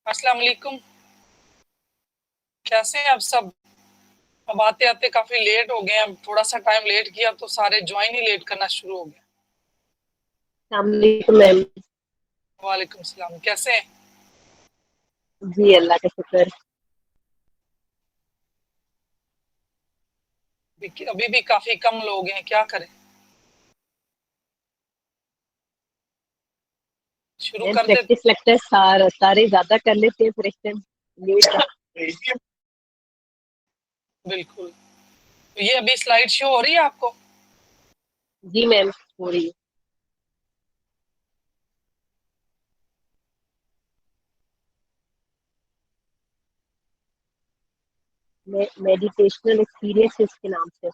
अस्सलाम वालेकुम, कैसे हैं आप सब? अब आते आते काफी लेट हो गए, अब थोड़ा सा टाइम लेट किया तो सारे ज्वाइन ही लेट करना शुरू हो गए। मैम। वालेकुम सलाम, कैसे हैं? जी अल्लाह का शुक्र। अभी भी काफी कम लोग हैं, क्या करें? शुरू मैम कर दे। प्रैक्टिस लगता है सारे ज्यादा कर लेते हैं फिर एक टाइम लेट। बिल्कुल। तो ये अभी स्लाइड शो हो रही है आपको? जी मैम हो रही है। मेडिटेशनल एक्सपीरियंस इसके नाम से।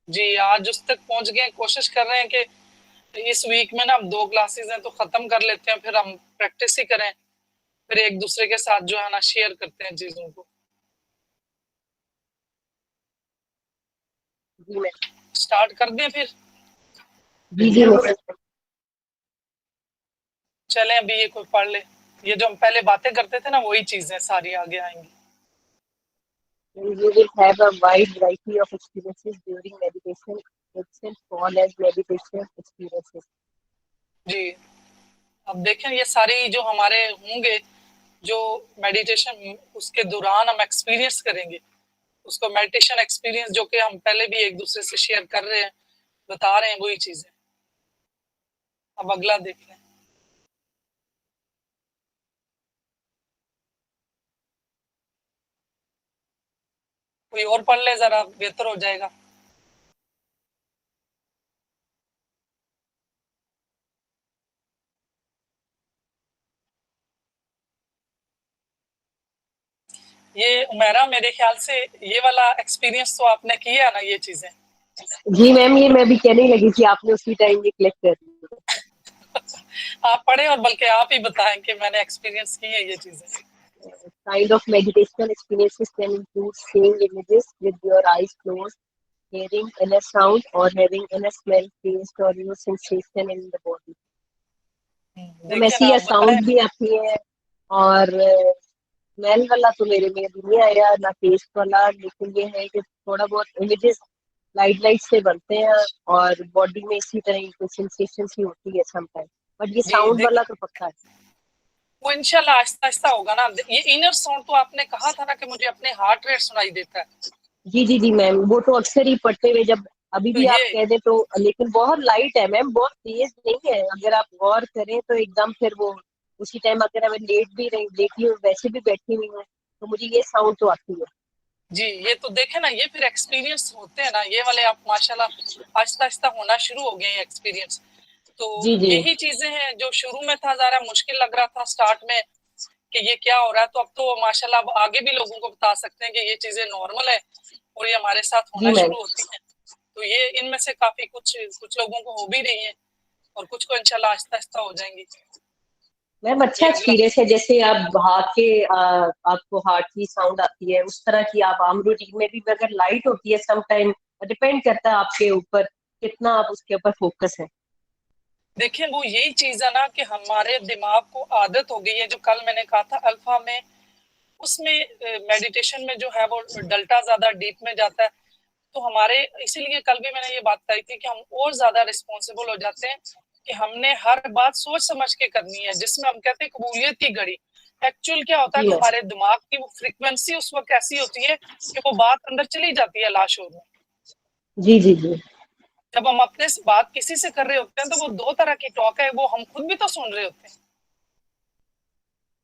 जी, आज उस तक पहुंच गए, कोशिश कर रहे हैं कि इस वीक में ना अब 2 क्लासेस हैं तो खत्म कर लेते हैं, फिर हम प्रैक्टिस ही करें, फिर एक दूसरे के साथ जो है ना शेयर करते हैं चीजों को। जी मैम। स्टार्ट कर दें फिर? जी जी मैम। चलें अभी ये कोई पढ़ ले, ये जो हम पहले बातें करते थे ना वही चीजें सारी आगे आएंगी। You will have a wide variety of experiences during meditation itself called as meditation experiences. जी, अब देखें ये सारी जो हमारे होंगे, जो मेडिटेशन उसके दौरान हम एक्सपीरियंस करेंगे, उसको मेडिटेशन एक्सपीरियंस जो कि हम पहले भी एक दूसरे से शेयर कर रहे हैं, बता रहे हैं वही चीजें। अब अगला देख लें। कोई और पढ़ ले जरा, बेहतर हो जाएगा। ये उमेरा, मेरे ख्याल से ये वाला एक्सपीरियंस तो आपने किया ना ये चीजें? जी मैम ये मैं भी कहने लगी कि आपने उसी टाइम ये कलेक्ट कर लिया। आप पढ़े और बल्कि आप ही बताएं कि मैंने एक्सपीरियंस की है ये चीजें। Kind of meditational experiences can include seeing images with your eyes closed, hearing inner sound, or having inner smell, taste, or your sensation in the body. तो देखिए ऐसी ना, या आप बताएं। साउंड भी आती है और स्मेल वाला तो मेरे में अभी नहीं आया ना टेस्ट वाला, लेकिन ये है कि थोड़ा बहुत इमेजेस लाइट लाइट से बनते हैं और बॉडी में इसी तरह की सेंसेशन सी होती है समटाइम, बट ये जी साउंड देख, वाला तो पक्का है। वो इंशाल्लाह आहिस्ता आहिस्ता होगा ना। ये इनर साउंड तो आपने कहा था ना कि मुझे अपने हार्ट रेट सुनाई देता है, जी जी जी मैम, वो तो अक्सर ही पढ़ते हुए जब अभी तो भी आप ये कह दें तो, लेकिन बहुत लाइट है मैम, बहुत तेज नहीं है। अगर आप गौर करें तो एकदम फिर वो उसी टाइम अगर हमें लेट भी रही लेटी हूँ वैसे भी बैठी हुई हूँ तो मुझे ये साउंड तो आती है। जी, ये तो देखे ना, ये फिर एक्सपीरियंस होते हैं ना ये वाले, आप माशाल्लाह आहिस्ता आहिस्ता होना शुरू हो गए हैं एक्सपीरियंस। तो जी जी यही चीजें हैं जो शुरू में था ज़रा मुश्किल लग रहा था स्टार्ट में कि ये क्या हो रहा है, तो अब तो माशाल्लाह अब आगे भी लोगों को बता सकते हैं कि ये चीजें नॉर्मल है और ये हमारे साथ जी होना मैम। शुरू होती हैं। तो ये इनमें से काफी कुछ कुछ लोगों को हो भी रही है और कुछ को इंशाल्लाह आहिस्ता आहिस्ता हो जाएंगी। मैम अच्छा ये अगला। एक्सपीरियंस है, जैसे आप हाथ के आपको हार्ट की साउंड आती है उस तरह की आप आम रूटीन में भी अगर लाइट होती है सम टाइम, डिपेंड करता है आपके ऊपर कितना आप उसके ऊपर फोकस है। देखिए वो यही चीज है ना कि हमारे दिमाग को आदत हो गई है, जो कल मैंने कहा था अल्फा में, उसमें मेडिटेशन में जो है वो डल्टा ज्यादा डीप में जाता है। तो हमारे इसीलिए कल भी मैंने ये बात कही थी कि हम और ज्यादा रिस्पॉन्सिबल हो जाते हैं कि हमने हर बात सोच समझ के करनी है, जिसमें हम कहते हैं कबूलियत की घड़ी। एक्चुअल क्या होता है जी कि मैम। हमारे दिमाग की वो फ्रीक्वेंसी उस वक्त ऐसी होती है कि वो बात अंदर चली जाती है लाशोर में। जी जी जी जब हम अपने से बात किसी से कर रहे होते हैं तो वो दो तरह की टॉक है, वो हम खुद भी तो सुन रहे होते हैं,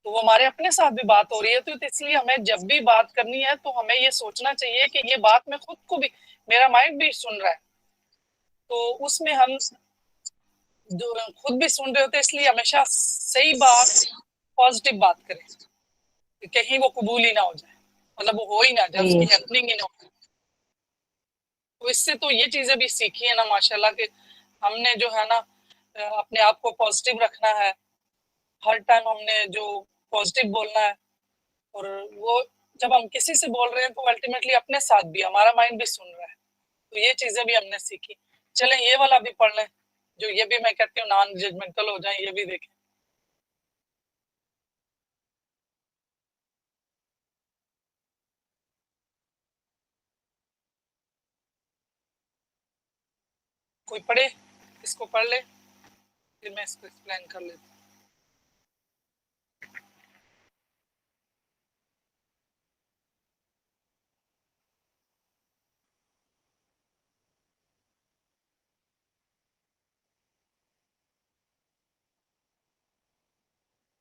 तो वो हमारे अपने साथ भी बात हो रही है। तो इसलिए हमें जब भी बात करनी है तो हमें ये सोचना चाहिए कि ये बात मैं खुद को भी, मेरा माइंड भी सुन रहा है, तो उसमें हम खुद भी सुन रहे होते हैं। इसलिए हमेशा सही बात, पॉजिटिव बात करें कि कहीं वो कबूल ही ना हो जाए, मतलब वो हो ही ना जाए, उसकी जी हैपनिंग ही ना हो। तो इससे तो ये चीजें भी सीखी है ना माशाल्लाह कि हमने जो है ना अपने आप को पॉजिटिव रखना है, हर टाइम हमने जो पॉजिटिव बोलना है। और वो जब हम किसी से बोल रहे हैं तो अल्टीमेटली अपने साथ भी हमारा माइंड भी सुन रहा है, तो ये चीजें भी हमने सीखी। चलें ये वाला भी पढ़ लें, जो ये भी मैं कहती हूँ नॉन जजमेंटल हो जाए, ये भी देखें। कोई पढ़े, इसको पढ़ ले, फिर मैं इसको एक्सप्लेन कर लेती हूँ।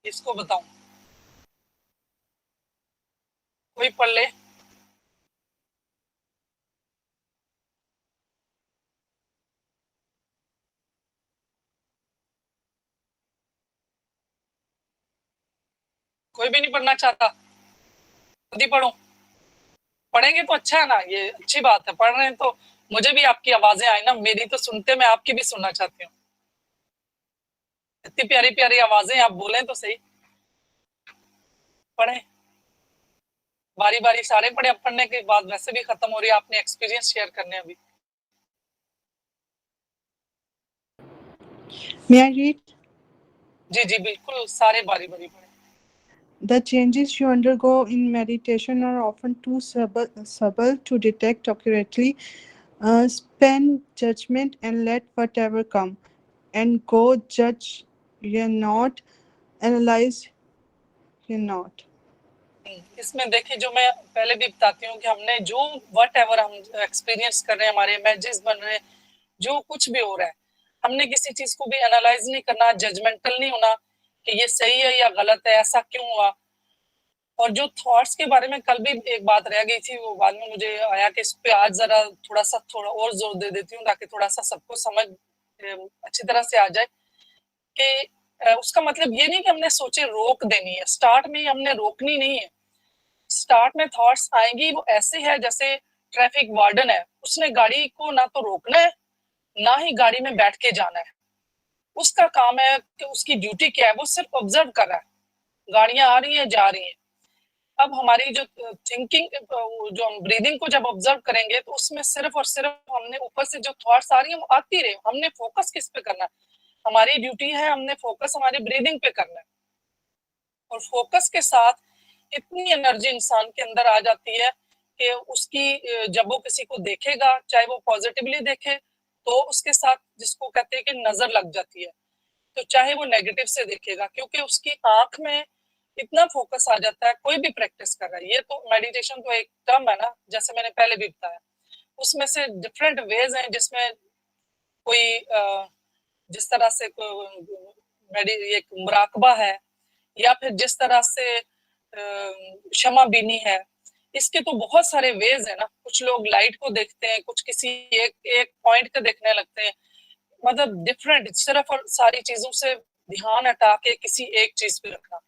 इसको बताऊं, कोई पढ़ ले। कोई भी नहीं पढ़ना चाहता, खुद ही पढ़ो। पढ़ेंगे तो अच्छा है ना, ये अच्छी बात है, पढ़ रहे हैं तो मुझे भी आपकी आवाजें आई ना, मेरी तो सुनते मैं आपकी भी सुनना चाहती हूँ। इतनी प्यारी प्यारी आवाजें, आप बोलें तो सही। पढ़े, बारी बारी सारे पढ़े, अब पढ़ने के बाद वैसे भी खत्म हो रही है, आपने एक्सपीरियंस शेयर करने अभी। May I read? जी जी बिल्कुल, सारे बारी बारी पढ़े। The changes you undergo in meditation are often too subtle to detect accurately. Spend judgment and let whatever come and go. Judge ye not, analyze ye not. इसमें देखिए, जो मैं पहले भी बताती हूँ कि हमने जो वट एवर हम एक्सपीरियंस कर रहे हैं, हमारे इमेजेस बन रहे हैं, जो कुछ भी हो रहा है, हमने किसी चीज को भी एनालाइज नहीं करना, जजमेंटल नहीं होना कि ये सही है या गलत है, ऐसा क्यों हुआ। और जो थॉट्स के बारे में कल भी एक बात रह गई थी, वो बाद में मुझे आया कि इस पे आज जरा थोड़ा और जोर दे देती हूँ, ताकि थोड़ा सा सबको समझ अच्छी तरह से आ जाए कि उसका मतलब ये नहीं कि हमने सोचे रोक देनी है, स्टार्ट में ही हमने रोकनी नहीं है। स्टार्ट में थॉट्स आएंगी, वो ऐसे है जैसे ट्रैफिक वार्डन है, उसने गाड़ी को ना तो रोकना है, ना ही गाड़ी में बैठ के जाना है। उसका काम है कि उसकी ड्यूटी क्या है, वो सिर्फ ऑब्जर्व कर रहा है, गाड़ियां आ रही हैं जा रही हैं। अब हमारी जो थिंकिंग, जो हम ब्रीदिंग को जब ऑब्जर्व करेंगे, तो उसमें सिर्फ और सिर्फ हमने ऊपर से जो थॉट्स आ रही है वो आती रहे, हमने फोकस किस पे करना है। हमारी ड्यूटी है, हमने फोकस हमारी ब्रीदिंग पे करना है। और फोकस के साथ इतनी एनर्जी इंसान के अंदर आ जाती है कि उसकी जब वो किसी को देखेगा, चाहे वो पॉजिटिवली देखे, तो उसके साथ जिसको कहते हैं कि नजर लग जाती है, तो चाहे वो नेगेटिव से देखेगा, क्योंकि उसकी आंख में इतना फोकस आ जाता है। कोई भी प्रैक्टिस कर रहा है, ये तो मेडिटेशन तो एक टर्म है ना, जैसे मैंने पहले भी बताया, उसमें से डिफरेंट वेज हैं, जिसमें कोई जिस तरह से एक मुराकबा है, या फिर जिस तरह से क्षमा बीनी है, इसके तो बहुत सारे वेज है ना। कुछ लोग लाइट को देखते हैं, कुछ किसी एक एक पॉइंट को देखने लगते हैं, मतलब डिफरेंट, सिर्फ और सारी चीजों से ध्यान हटा के किसी एक चीज पे रखना।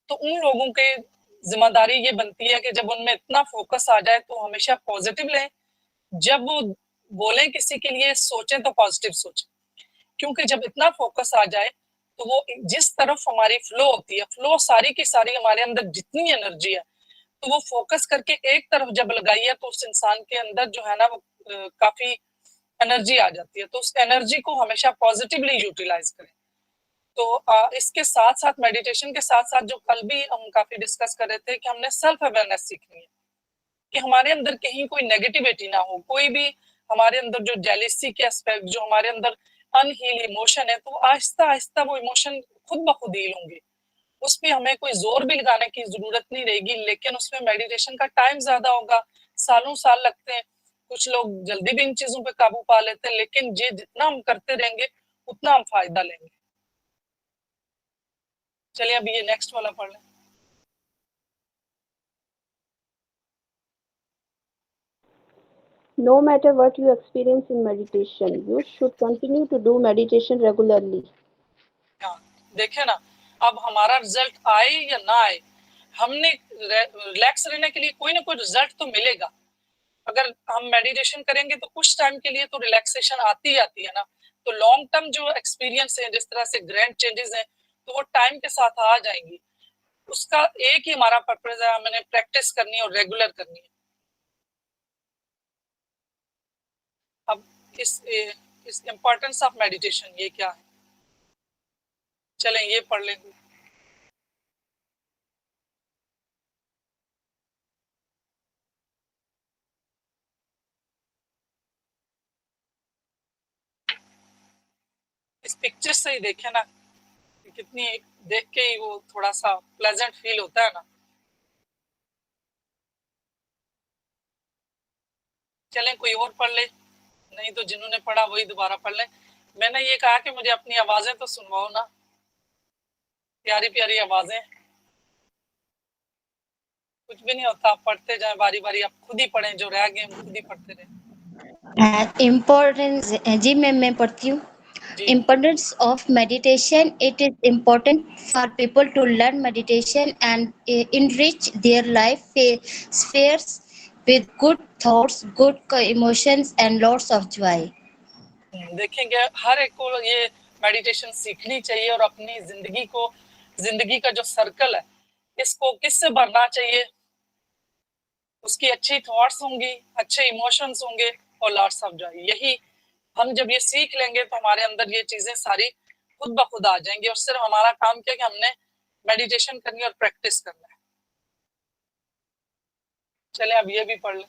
तो उन लोगों के जिम्मेदारी ये बनती है कि जब उनमें इतना फोकस आ जाए तो हमेशा पॉजिटिव लें, जब वो बोले किसी के लिए सोचें तो पॉजिटिव सोचें, क्योंकि जब इतना फोकस आ जाए तो वो जिस तरफ हमारी फ्लो होती है, फ्लो सारी की सारी हमारे अंदर जितनी एनर्जी है, तो वो फोकस करके एक तरफ जब लगाई है, तो उस इंसान के अंदर जो है ना, वो काफी एनर्जी आ जाती है। तो उस एनर्जी को हमेशा पॉजिटिवली यूटिलाइज करें। तो इसके साथ साथ, मेडिटेशन के साथ साथ, जो कल भी हम काफी डिस्कस कर रहे थे कि हमने सेल्फ अवेयरनेस सीखनी है, कि हमारे अंदर कहीं कोई नेगेटिविटी ना हो, कोई भी हमारे अंदर जो जेलिसी के एस्पेक्ट, जो हमारे अंदर अनहील इमोशन है, तो आहिस्ता आहिस्ता वो इमोशन खुद ब खुद हील होंगे। उस पर हमें कोई जोर भी लगाने की जरूरत नहीं रहेगी, लेकिन उसमें मेडिटेशन का टाइम ज्यादा होगा, सालों साल लगते हैं। कुछ लोग जल्दी भी इन चीजों पे काबू पा लेते हैं, लेकिन ये जितना हम करते रहेंगे उतना हम फायदा लेंगे। चलिए अभी ये नेक्स्ट वाला पढ़ लें। No matter what you experience in meditation, you should continue to do meditation regularly. हाँ, देखे ना, अब हमारा रिजल्ट आए या ना आए, हमने रिलैक्स रहने के लिए कोई ना कोई रिजल्ट तो मिलेगा। अगर हम मेडिटेशन करेंगे तो कुछ टाइम के लिए तो रिलैक्सेशन आती आती है ना, तो लॉन्ग टर्म जो एक्सपीरियंस है, जिस तरह से ग्रैंड चेंजेस हैं, तो वो टाइम के साथ आ जाएंगी। उसका एक ही हमारा पर्पज है, हमने प्रैक्टिस करनी है और रेगुलर करनी है। अब इस इम्पोर्टेंस ऑफ मेडिटेशन ये क्या है, चलें ये पढ़ लेंगे। इस पिक्चर से ही देखे ना कि कितनी, देख के ही वो थोड़ा सा प्लेजेंट फील होता है ना। चलें कोई और पढ़ ले, नहीं तो जिन्होंने पढ़ा वही दोबारा पढ़ ले। मैंने ये कहा कि मुझे अपनी आवाजें तो सुनवाओ ना, प्यारी प्यारी आवाजें। कुछ भी नहीं होता, आप पढ़ते जाए बारी बारी, आप खुद ही पढ़ें, जो रह गए हम खुद ही पढ़ते रहे। इम्पोर्टेंस जी मैं पढ़ती हूँ। जी Importance of meditation. It is important for people to learn meditation and enrich their life spheres with good thoughts, good emotions, and lots of joy. देखेंगे हर एक को ये मेडिटेशन सीखनी चाहिए और अपनी जिंदगी का जो सर्कल है इसको किससे भरना चाहिए। उसकी अच्छी थॉट्स होंगी, अच्छे इमोशंस होंगे और लॉट्स ऑफ जॉय। यही हम जब ये सीख लेंगे तो हमारे अंदर ये चीजें सारी खुद ब खुद आ जाएंगी और सिर्फ हमारा काम क्या है कि हमने मेडिटेशन करनी और प्रैक्टिस करना है। चले अब ये भी पढ़ लें।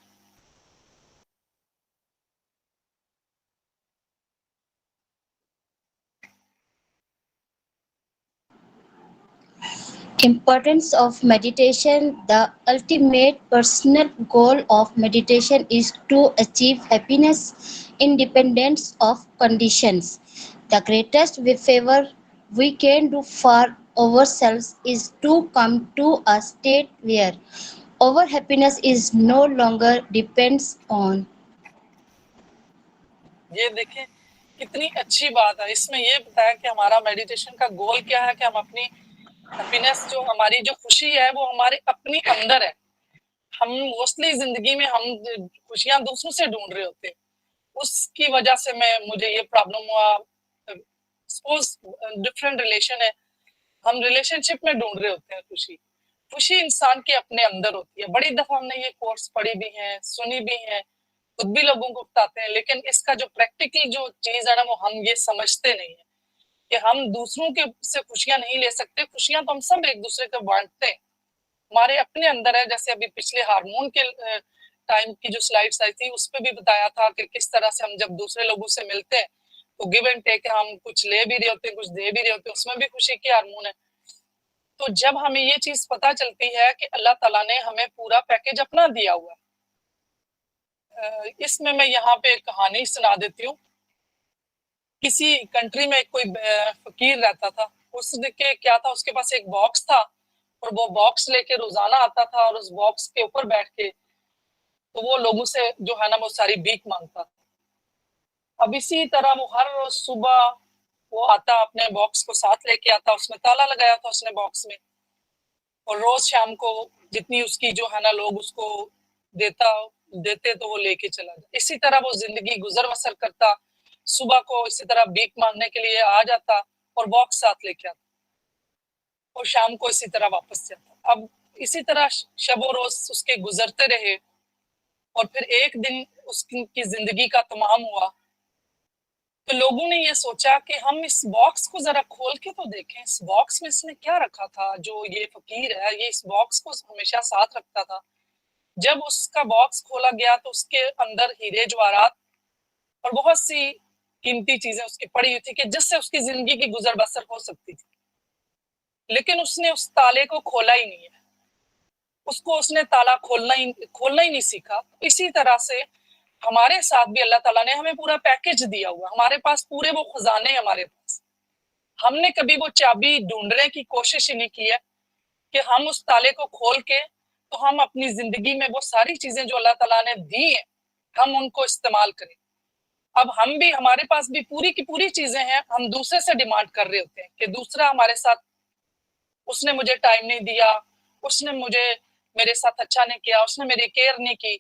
Importance of meditation. The ultimate personal goal of meditation is to achieve happiness independence of conditions. The greatest favor we can do for ourselves is to come to a state where our happiness is no longer depends on. ये देखें कितनी अच्छी बात है। इसमें ये बताया कि हमारा मेडिटेशन का गोल क्या है कि हम अपनी हैप्पीनेस, जो हमारी जो खुशी है वो हमारे अपनी अंदर है। हम मोस्टली जिंदगी में हम खुशियां दूसरों से ढूंढ रहे होते हैं। उसकी वजह से मुझे ये प्रॉब्लम हुआ। सपोज डिफरेंट रिलेशन है, हम रिलेशनशिप में ढूंढ रहे होते हैं खुशी। खुशी इंसान के अपने अंदर होती है। बड़ी दफा हमने ये कोर्स पढ़ी भी है, सुनी भी है, खुद भी लोगों को बताते हैं, लेकिन इसका जो प्रैक्टिकल जो चीज है ना वो हम ये समझते नहीं है कि हम दूसरों के से खुशियां नहीं ले सकते। खुशियां तो हम सब एक दूसरे को बांटते हैं, हमारे अपने अंदर है। जैसे अभी पिछले हार्मोन के टाइम की जो स्लाइड्स आई थी उस पर भी बताया था कि किस तरह से हम जब दूसरे लोगों से मिलते हैं तो गिव एंड टेक, हम कुछ ले भी रहे होते हैं, कुछ दे भी रहे होते हैं, उसमें भी खुशी के हार्मोन है। तो जब हमें ये चीज पता चलती है कि अल्लाह ताला ने हमें पूरा पैकेज अपना दिया हुआ है। इसमें मैं यहाँ पे एक कहानी सुना देती हूँ। किसी कंट्री में कोई फकीर रहता था। उसके क्या था, उसके पास एक बॉक्स था और वो बॉक्स लेके रोजाना आता था और उस बॉक्स के ऊपर बैठ के तो वो लोगों से जो है ना वो सारी भीख मांगता था। अब इसी तरह वो हर रोज सुबह वो आता, अपने बॉक्स को साथ लेके आता, उसमें ताला लगाया था उसने बॉक्स में, और रोज शाम को जितनी उसकी जो है ना लोग उसको देते तो वो लेके चला जाता। इसी तरह वो जिंदगी गुजर बसर करता। सुबह को इसी तरह भीख मांगने के लिए आ जाता और बॉक्स साथ लेके आता और शाम को इसी तरह वापस जाता। अब इसी तरह शबो रोज उसके गुजरते रहे और फिर एक दिन उसकी जिंदगी का तमाम हुआ। तो लोगों ने ये सोचा कि हम इस बॉक्स को जरा खोल के तो देखें, इस बॉक्स में इसने क्या रखा था। जो ये फकीर है ये इस बॉक्स को हमेशा साथ रखता था। जब उसका बॉक्स खोला गया तो उसके अंदर हीरे जवाहरात और बहुत सी कीमती चीजें उसकी पड़ी हुई थी कि जिससे उसकी जिंदगी की गुजर बसर हो सकती थी। लेकिन उसने उस ताले को खोला ही नहीं है, उसको उसने ताला खोलना ही नहीं सीखा। इसी तरह से हमारे साथ भी अल्लाह ताला ने हमें पूरा पैकेज दिया हुआ, हमारे पास पूरे वो खजाने हमारे पास। हमने कभी वो चाबी ढूंढने की कोशिश ही नहीं की है कि हम उस ताले को खोल के तो हम अपनी जिंदगी में वो सारी चीजें जो अल्लाह ताला ने दी है हम उनको इस्तेमाल करें। अब हम भी, हमारे पास भी पूरी की पूरी चीजें हैं, हम दूसरे से डिमांड कर रहे होते हैं कि दूसरा हमारे साथ, उसने मुझे टाइम नहीं दिया, उसने मुझे मेरे साथ अच्छा नहीं किया, उसने मेरी केयर नहीं की।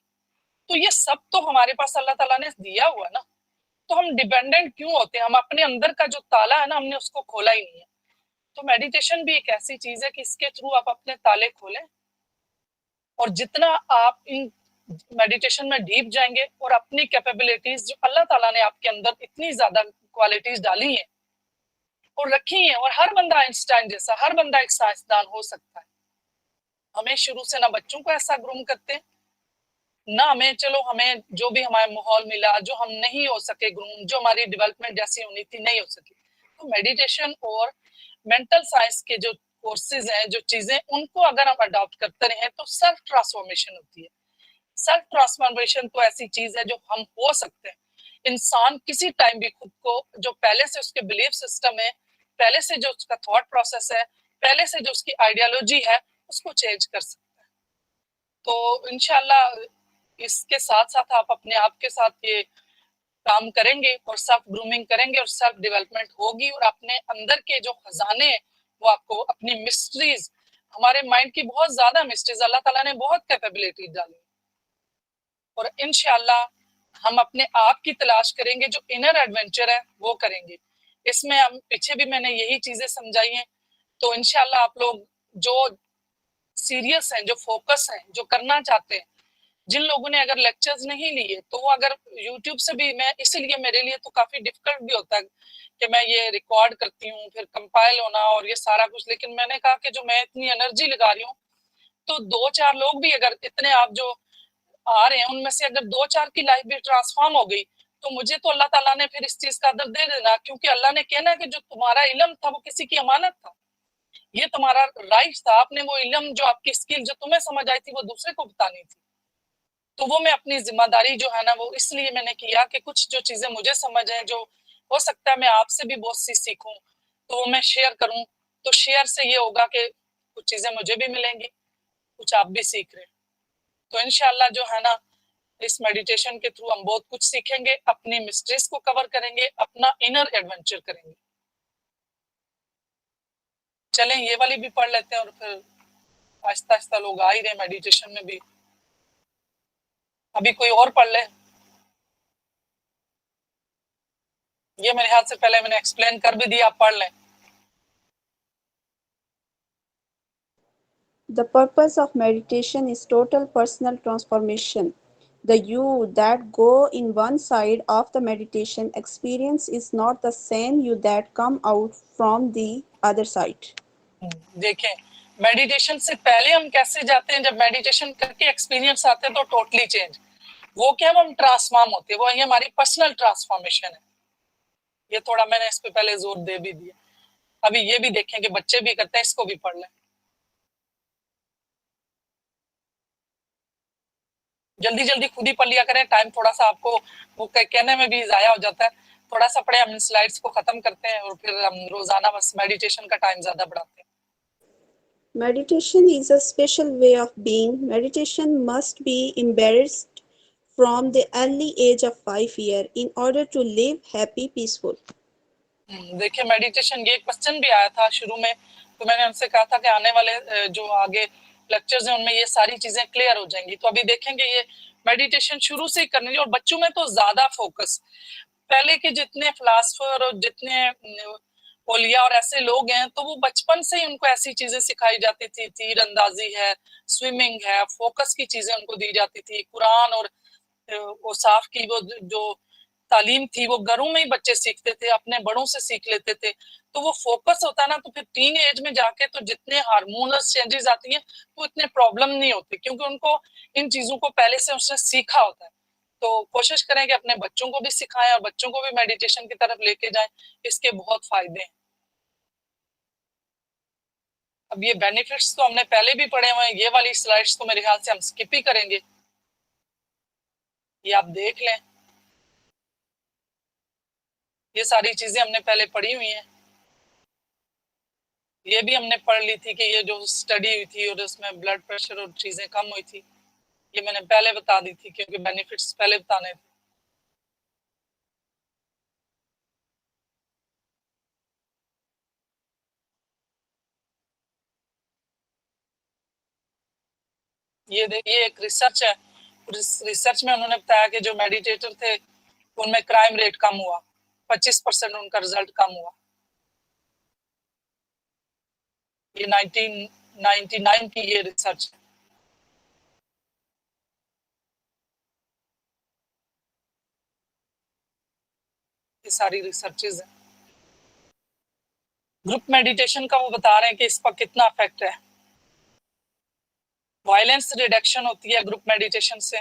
तो ये सब तो हमारे पास अल्लाह ताला ने दिया हुआ ना, तो हम डिपेंडेंट क्यों होते हैं। हम अपने अंदर का जो ताला है ना हमने उसको खोला ही नहीं है। तो मेडिटेशन भी एक ऐसी चीज है कि इसके थ्रू आप अपने ताले खोलें और जितना आप इन मेडिटेशन में डीप जाएंगे और अपनी कैपेबिलिटीज जो अल्लाह ताला ने आपके अंदर इतनी ज्यादा क्वालिटीज डाली हैं और रखी हैं, और हर बंदा आइंस्टाइन जैसा, हर बंदा एक साइंसदान हो सकता है। हमें शुरू से ना बच्चों को ऐसा ग्रूम करते हैं ना हमें, चलो हमें जो भी हमारे माहौल मिला, जो हम नहीं हो सके ग्रूम, जो हमारी डेवलपमेंट जैसी होनी थी नहीं हो सकी, देखो मेडिटेशन और मेंटल साइंस के जो कोर्सेज हैं, जो चीजें, उनको अगर हम अडॉप्ट करते रहे तो सेल्फ ट्रांसफॉर्मेशन होती है। सेल्फ ट्रांसफॉर्मेशन तो ऐसी चीज है जो हम हो सकते हैं। इंसान किसी टाइम भी खुद को, जो पहले से उसके बिलीफ सिस्टम है, पहले से जो उसका थॉट प्रोसेस है, पहले से जो उसकी आइडियोलॉजी है, उसको चेंज कर सकता है। तो इंशाल्लाह इसके साथ साथ आप अपने आप के साथ ये काम करेंगे और सेल्फ ग्रूमिंग करेंगे और सेल्फ डेवलपमेंट होगी, और अपने अंदर के जो खजाने हैं वो आपको, अपनी मिस्ट्रीज, हमारे माइंड की बहुत ज्यादा मिस्ट्रीज अल्लाह ताला ने बहुत कैपेबिलिटी डाली, और इंशाल्लाह हम अपने आप की तलाश करेंगे, जो इनर एडवेंचर है वो करेंगे। इसमें हम पीछे भी मैंने यही चीजें समझाई हैं। तो इंशाल्लाह आप लोग जो सीरियस हैं, जो फोकस हैं, जो करना चाहते हैं, जिन लोगों ने अगर लेक्चर्स नहीं लिए तो वो अगर यूट्यूब से भी, मैं इसीलिए मेरे लिए तो काफी डिफिकल्ट भी होता है कि मैं ये रिकॉर्ड करती हूँ, फिर कंपाइल होना और ये सारा कुछ, लेकिन मैंने कहा कि जो मैं इतनी एनर्जी लगा रही हूँ, तो 2-4 लोग भी अगर इतने आप जो आ रहे हैं उनमें से अगर 2-4 की लाइफ भी ट्रांसफॉर्म हो गई, तो मुझे तो अल्लाह ताला ने फिर इस चीज का अदर दे देना, क्योंकि अल्लाह ने कहना कि जो तुम्हारा इल्म था वो किसी की अमानत था, ये तुम्हारा राइट था, आपने वो इल्म, जो आपकी स्किल जो तुम्हें समझ आई थी, वो दूसरे को बतानी थी। तो वो मैं अपनी जिम्मेदारी जो है ना, वो इसलिए मैंने किया कि कुछ जो चीजें मुझे समझ है, जो हो सकता है मैं आपसे भी बहुत सी सीखूं, तो वो मैं शेयर करूं। तो शेयर से ये होगा कि कुछ चीजें मुझे भी मिलेंगी, कुछ आप भी सीख रहे हैं। तो इंशाल्लाह जो है ना, इस मेडिटेशन के थ्रू हम बहुत कुछ सीखेंगे, अपनी मिस्ट्रीज को कवर करेंगे, अपना इनर एडवेंचर करेंगे। चलें ये वाली भी पढ़ लेते हैं, और फिर आहिस्ता आहिस्ता लोग आ ही रहे मेडिटेशन में भी। अभी कोई और पढ़ ले। ये मेरे हाथ से पहले मैंने एक्सप्लेन कर भी दिया, आप पढ़ लें। The purpose of meditation is total personal transformation. The you that go in one side of the meditation experience is not the same you that come out from the other side. देखें meditation से पहले हम कैसे जाते हैं, जब meditation करके experience आते हैं तो टोटली चेंज। वो क्या, हम ट्रांसफॉर्म होते हैं, वो ये हमारी पर्सनल ट्रांसफॉर्मेशन है। ये थोड़ा मैंने इस पे पहले जोर दे भी दिया। अभी ये भी देखें कि बच्चे भी करते हैं, इसको भी पढ़ लें। जल्दी जल्दी खुद ही पढ़ लिया करें, टाइम थोड़ा सा आपको वो कहने में भी जाया हो जाता है। थोड़ा सा पढ़े, हम स्लाइड्स को खत्म करते हैं और फिर हम रोजाना बस मेडिटेशन का टाइम ज्यादा बढ़ाते हैं। Meditation is a special way of being. Meditation must be embraced from the early age of 5 years in order to live happy, peaceful. देखिए मेडिटेशन, ये क्वेश्चन भी आया था शुरू में, तो मैंने उनसे कहा था कि आने वाले जो आगे लेक्चर्स हैं उनमें ये सारी चीजें क्लियर हो जाएंगी। तो अभी देखेंगे ये मेडिटेशन शुरू से ही करनी है, और बच्चों में तो ज्यादा फोकस। पहले के जितने फिलासफर और जितने ओलिया और ऐसे लोग हैं, तो वो बचपन से ही उनको ऐसी चीजें सिखाई जाती थी, तीर अंदाजी है, स्विमिंग है, फोकस की चीजें उनको दी जाती थी। कुरान और वो साफ की वो जो तालीम थी, वो घरों में ही बच्चे सीखते थे, अपने बड़ों से सीख लेते थे। तो वो फोकस होता है ना, तो फिर टीन एज में जाके तो जितने हार्मोनल चेंजेस आती हैं तो इतने प्रॉब्लम नहीं होती, क्योंकि उनको इन चीजों को पहले से उसने सीखा होता है। तो कोशिश करें कि अपने बच्चों को भी सिखाएं और बच्चों को भी मेडिटेशन की तरफ लेके जाएं, इसके बहुत फायदे हैं। अब ये बेनिफिट्स तो हमने पहले भी पढ़े हुए हैं, ये वाली स्लाइड्स तो मेरे ख्याल से हम स्किप ही करेंगे, ये आप देख लें। ये सारी चीजें हमने पहले पढ़ी हुई हैं, ये भी हमने पढ़ ली थी कि ये जो स्टडी हुई थी और उसमें ब्लड प्रेशर और चीजें कम हुई थी, ये मैंने पहले बता दी थी, क्योंकि बेनिफिट्स पहले बताने थे। ये एक रिसर्च है, रिसर्च में उन्होंने बताया कि जो मेडिटेटर थे उनमें क्राइम रेट कम हुआ, 25% उनका रिजल्ट कम हुआ। ये 1999 की ये रिसर्च है। ये सारी रिसर्चेज हैं। ग्रुप मेडिटेशन का वो बता रहे हैं कि इस पर कितना इफेक्ट है। वायलेंस रिडक्शन होती है ग्रुप मेडिटेशन से।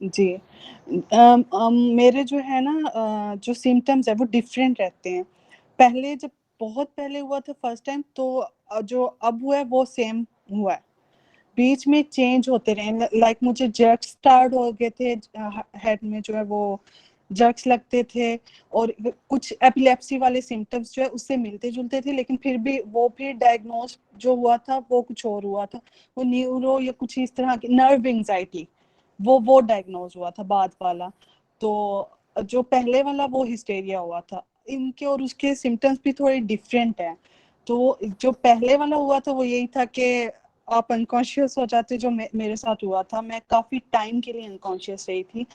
जी मेरे जो है ना जो सिम्टम्स है वो डिफरेंट रहते हैं। पहले जब बहुत पहले हुआ था फर्स्ट टाइम तो जो अब हुआ है वो सेम हुआ है। बीच में चेंज होते रहे, लाइक मुझे जर्क्स स्टार्ट हो गए थे, हेड में जो है वो जर्क्स लगते थे, और कुछ एपिलेप्सी वाले सिम्टम्स जो है उससे मिलते जुलते थे, लेकिन फिर भी वो फिर डायग्नोस जो हुआ था वो कुछ और हुआ था, वो न्यूरो या कुछ इस तरह की नर्व एंजाइटी, वो डायग्नोज हुआ था बाद वाला। तो जो पहले वाला वो हिस्टेरिया हुआ था, इनके और उसके सिम्टम्स भी थोड़े डिफरेंट हैं। तो जो पहले वाला हुआ था वो यही था कि आप अनकॉन्शियस हो जाते, जो मेरे साथ हुआ था। मैं काफी टाइम के लिए अनकॉन्शियस रही थी,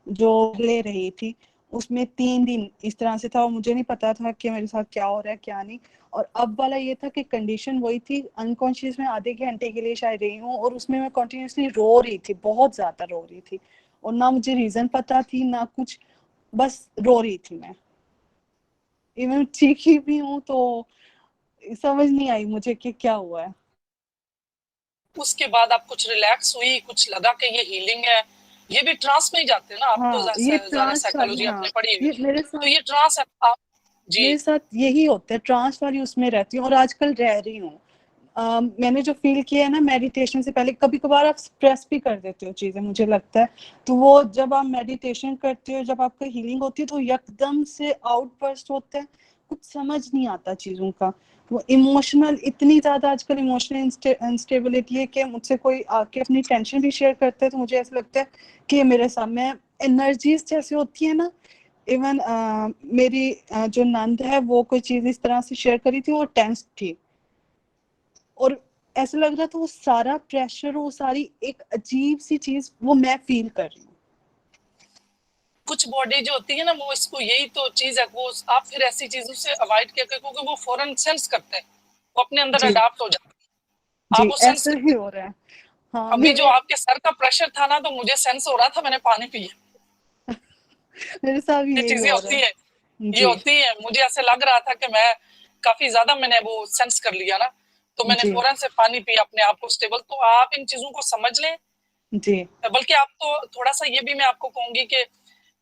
जो ले रही थी उसमें 3 दिन इस तरह से था, और मुझे नहीं पता था कि मेरे साथ क्या हो रहा है क्या नहीं। और अब वाला ये था कि कंडीशन वही थी, अनकॉन्शियस में आधे घंटे के लिए शायद रही हूँ, और उसमें मैं कंटिन्यूसली रो रही थी, बहुत ज्यादा रो रही थी, और ना मुझे रीजन पता थी ना कुछ, बस रो रही थी मैं। इवन चीखी भी हूँ तो समझ नहीं आई मुझे कि क्या हुआ है। उसके बाद आप कुछ रिलैक्स हुई, कुछ लगा कि ये हीलिंग है? ये भी ट्रांस में ही जाते हैं ना, आप तो हाँ, ये ज्यादा ट्रांस वाली, साइकोलॉजी हाँ, आपने पढ़ी हुई ये है, मेरे तो साथ ये ट्रांस है आप जी मेरे साथ यही होता है, ट्रांस वाली उसमें रहती हूँ और आजकल रह रही हूँ। मैंने जो फील किया है ना मेडिटेशन से पहले, कभी कभार आप स्ट्रेस भी कर देते हो चीजें, मुझे लगता है, तो वो जब आप मेडिटेशन करते हो, जब आपका हीलिंग होती है, तो एकदम से आउटबर्स्ट होता है, कुछ समझ नहीं आता चीजों का। वो इमोशनल, इतनी ज्यादा आजकल इमोशनल इंस्टेबिलिटी है कि मुझसे कोई आके अपनी टेंशन भी शेयर करता है तो मुझे ऐसा लगता है कि मेरे साथ में एनर्जीज जैसे होती है ना। इवन मेरी जो नंद है वो कोई चीज इस तरह से शेयर करी थी, वो टेंस थी, और ऐसा लग रहा था वो सारा प्रेशर, वो सारी एक अजीब सी चीज वो मैं फील कर रही हूँ। कुछ बॉडी जो होती है ना, वो इसको यही तो चीज है, वो आप फिर ऐसी चीजों से अवॉइड किया करें, क्योंकि वो फौरन सेंस करते हैं, वो अपने अंदर जी अडाप्ट हो जाते हैं, जी, आप वो सेंस ऐसा ही करते हैं। हो रहा है। हाँ, अभी जो मेरे आपके सर का प्रेशर था ना, तो मुझे सेंस हो रहा था, मैंने पानी पिया। मेरे साथ भी ये यही चीजें हो रहा होती है, है। ये जी होती है। मुझे ऐसे लग रहा था कि मैं काफी ज्यादा मैंने वो सेंस कर लिया ना, तो मैंने जी फौरन से पानी पिया अपने आप को स्टेबल। तो आप इन चीजों को समझ लें। जी बल्कि आप तो थोड़ा सा ये भी मैं आपको कहूंगी कि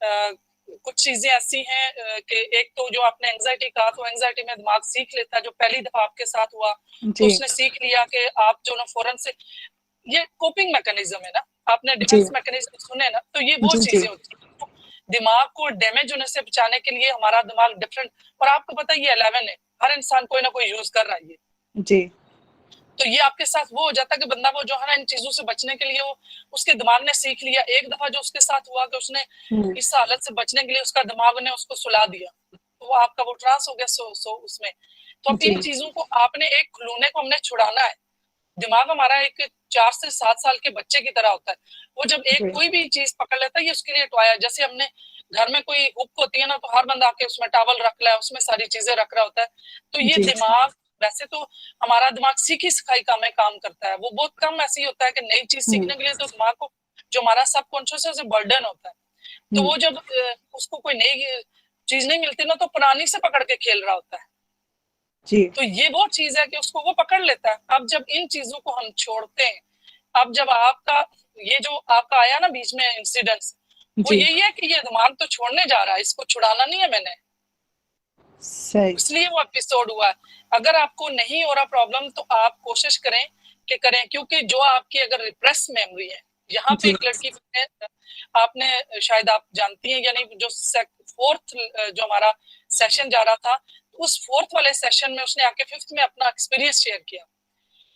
कुछ चीजें ऐसी हैं कि एक तो जो आपने एंजाइटी कहा, तो एंजाइटी में दिमाग सीख लेता है, जो पहली दफा आपके साथ हुआ तो जी उसने सीख लिया कि आप जो ना फौरन से, ये कोपिंग मैकेनिज्म है ना, आपने जी डिफेंस मैकेनिज्म सुने ना, तो ये वो जी जी चीजें होती है। तो दिमाग को डैमेज होने से बचाने के लिए हमारा दिमाग डिफरेंट, और आपको पता है ये 11 है, हर इंसान कोई ना कोई यूज कर रहा है ये। जी तो ये आपके साथ वो हो जाता है कि बंदा वो जो है ना इन चीजों से बचने के लिए, वो उसके दिमाग ने सीख लिया। एक दफा जो उसके साथ हुआ कि उसने इस हालत से बचने के लिए उसका दिमाग ने उसको सुला दिया, तो वो आपका वो ट्रांस हो गया सो उसमें। तो अब जी इन चीजों को आपने, एक खिलौने को हमने छुड़ाना है। दिमाग हमारा एक 4 से 7 साल के बच्चे की तरह होता है। वो जब एक जी कोई भी चीज पकड़ लेता है, ये उसके लिए टॉय है। जैसे हमने घर में कोई हुक होती है ना, तो हर बंदा आके उसमें टॉवल रख रहा है, उसमें सारी चीजें रख रहा होता है। तो ये जी दिमाग, वैसे तो हमारा दिमाग सीखी सिखाई का में काम करता है, वो बहुत कम ऐसी होता है कि नई चीज सीखने के लिए तो दिमाग को, जो हमारा सबकॉन्शियस है, उसे बर्डन होता है। तो वो जब उसको कोई नई चीज नहीं मिलती ना, तो पुरानी से पकड़ के खेल रहा होता है। जी तो ये वो चीज है कि उसको वो पकड़ लेता है। अब जब इन चीजों को हम छोड़ते हैं, अब जब आपका ये जो आपका आया ना बीच में इंसिडेंट्स, वो जी यही है कि ये दिमाग तो छोड़ने जा रहा है, इसको छुड़ाना नहीं है मैंने, सही। इसलिए वो एपिसोड हुआ है। अगर आपको नहीं हो रहा प्रॉब्लम, तो आप कोशिश करें कि करें, क्योंकि जो आपकी अगर रिप्रेस मेमोरी है, यहाँ पे जी एक लड़की है, आपने शायद आप जानती हैं या नहीं, जो फोर्थ जो हमारा सेशन जा रहा था, उस फोर्थ वाले सेशन में उसने आके फिफ्थ में अपना एक्सपीरियंस शेयर किया।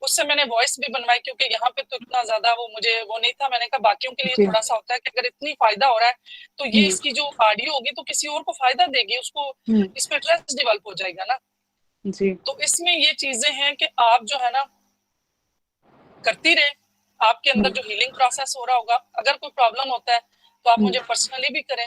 उससे मैंने वॉइस भी बनवाई, क्योंकि यहाँ पे तो इतना ज्यादा वो मुझे वो नहीं था। मैंने कहा बाकियों के लिए जी थोड़ा सा होता है कि अगर इतनी फायदा हो रहा है, तो ये इसकी जो ऑडियो होगी तो किसी और को फायदा देगी, उसको इस पे ट्रस्ट डेवलप हो जाएगा ना। जी तो इसमें ये चीजें हैं कि आप जो है ना करती रहे, आपके अंदर जो हीलिंग प्रोसेस हो रहा होगा। अगर कोई प्रॉब्लम होता है तो आप मुझे पर्सनली भी करें,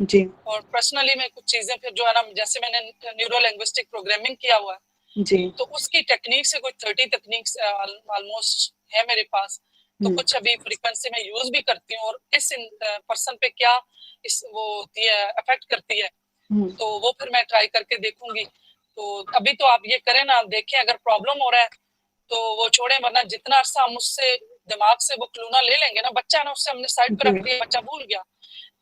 जी और पर्सनली में कुछ चीजें फिर जो है ना, जैसे मैंने न्यूरो लिंग्विस्टिक प्रोग्रामिंग किया हुआ है, जी तो उसकी टेक्निक से कोई 30 टेक्निक्स ऑलमोस्ट है मेरे पास। तो कुछ अभी फ्रीक्वेंसी में यूज भी करती हूँ, और इस पर्सन पे क्या इस वो होती है, अफेक्ट करती है, तो वो फिर मैं ट्राई करके देखूंगी। तो अभी तो आप ये करें ना, देखें, अगर प्रॉब्लम हो रहा है तो वो छोड़ें, वरना जितना अरसा हम उससे दिमाग से वो क्लूना ले लेंगे ना, बच्चा ना उससे हमने साइड पे रख दिया, बच्चा भूल गया,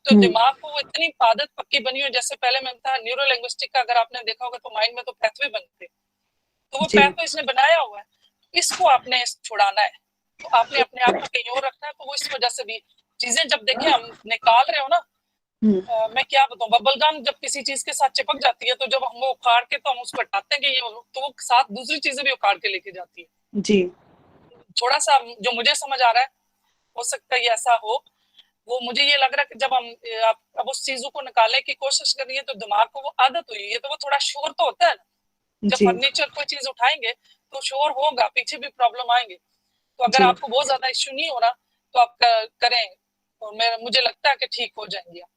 तो दिमाग को वो इतनी आदत पक्की बनी हुई, जैसे पहले मैं था न्यूरो लिंग्विस्टिक का, अगर आपने देखा होगा तो माइंड में तो पैथवे बनते, तो वो पैथवे इसने बनाया हुआ है, इसको आपने छुड़ाना है, तो आपने अपने आप को कहीं और रखना है। तो वो इस वजह से भी चीजें जब देखें हम निकाल रहे हो ना, मैं क्या बताऊं, बबल गम जब किसी चीज के साथ चिपक जाती है, तो जब हम वो उखाड़ के तो हम उसको हटाते हैं कि ये, तो वो साथ दूसरी चीजें भी उखाड़ के लेके जाती है जी। थोड़ा सा जो मुझे समझ आ रहा है, हो सकता है ये ऐसा हो, वो मुझे ये लग रहा है कि जब हम आप अब उस चीजों को निकालने की कोशिश कर रही है, तो दिमाग को वो आदत हुई है, तो वो थोड़ा शोर तो होता है ना, जब फर्नीचर कोई चीज उठाएंगे तो शोर होगा, पीछे भी प्रॉब्लम आएंगे, तो अगर आपको बहुत ज्यादा इश्यू नहीं हो रहा तो आप करें, और मुझे लगता है कि ठीक हो जाएंगे आप।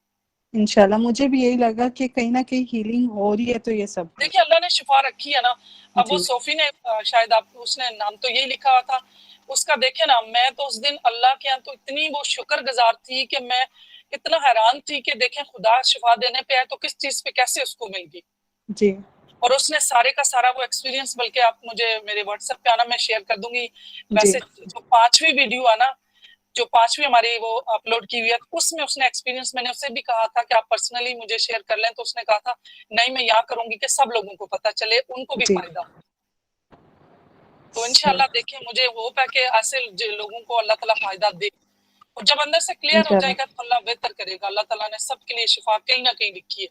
इंशाल्लाह मुझे भी यही लगा कि कहीं ना कहीं हीलिंग हो रही है, तो ये सब देखिए अल्लाह ने शिफा रखी है ना। अब वो सोफी ने शायद आप, उसने नाम तो यही लिखा हुआ था उसका, देखे ना, मैं तो उस दिन अल्लाह के यहाँ तो इतनी वो शुक्रगुजार थी कि मैं इतना हैरान थी कि देखें खुदा शिफा देने पे है तो किस चीज पे कैसे उसको मिल गई जी। और उसने सारे का सारा वो एक्सपीरियंस, बल्कि आप मुझे मेरे व्हाट्सएप पे आना, मैं शेयर कर दूंगी। वैसे जो 5वीं वीडियो आना, जो 5वीं हमारी वो अपलोड की हुई है, उसमें उसने एक्सपीरियंस, मैंने उससे भी कहा था कि आप पर्सनली मुझे शेयर कर लें, तो उसने कहा था नहीं मैं यहाँ करूंगी कि सब लोगों को पता चले, उनको भी फायदा हो। तो इंशाल्लाह देखिए, मुझे होप है कि ऐसे लोगों को अल्लाह ताला फायदा दे, और जब अंदर से क्लियर हो जाएगा तो अल्लाह बेहतर करेगा। अल्लाह ताला ने सबके लिए शिफा कहीं ना कहीं लिखी है,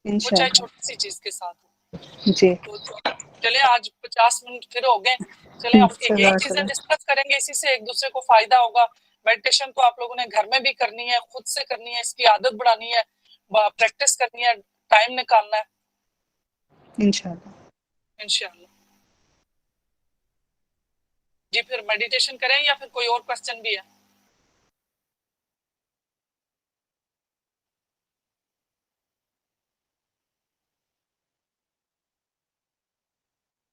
वो चाहे छोटी सी चीज के साथ हो। जी। तो चले आज 50 मिनट फिर हो गए, चले हम यही चीजें डिस्कस करेंगे, इसी से एक दूसरे को फायदा होगा। मेडिटेशन तो आप लोगों ने घर में भी करनी है, खुद से करनी है, इसकी आदत बढ़ानी है, प्रैक्टिस करनी है, टाइम निकालना है इंशाल्लाह। इंशाल्लाह जी, फिर मेडिटेशन करें या फिर कोई और क्वेश्चन भी है?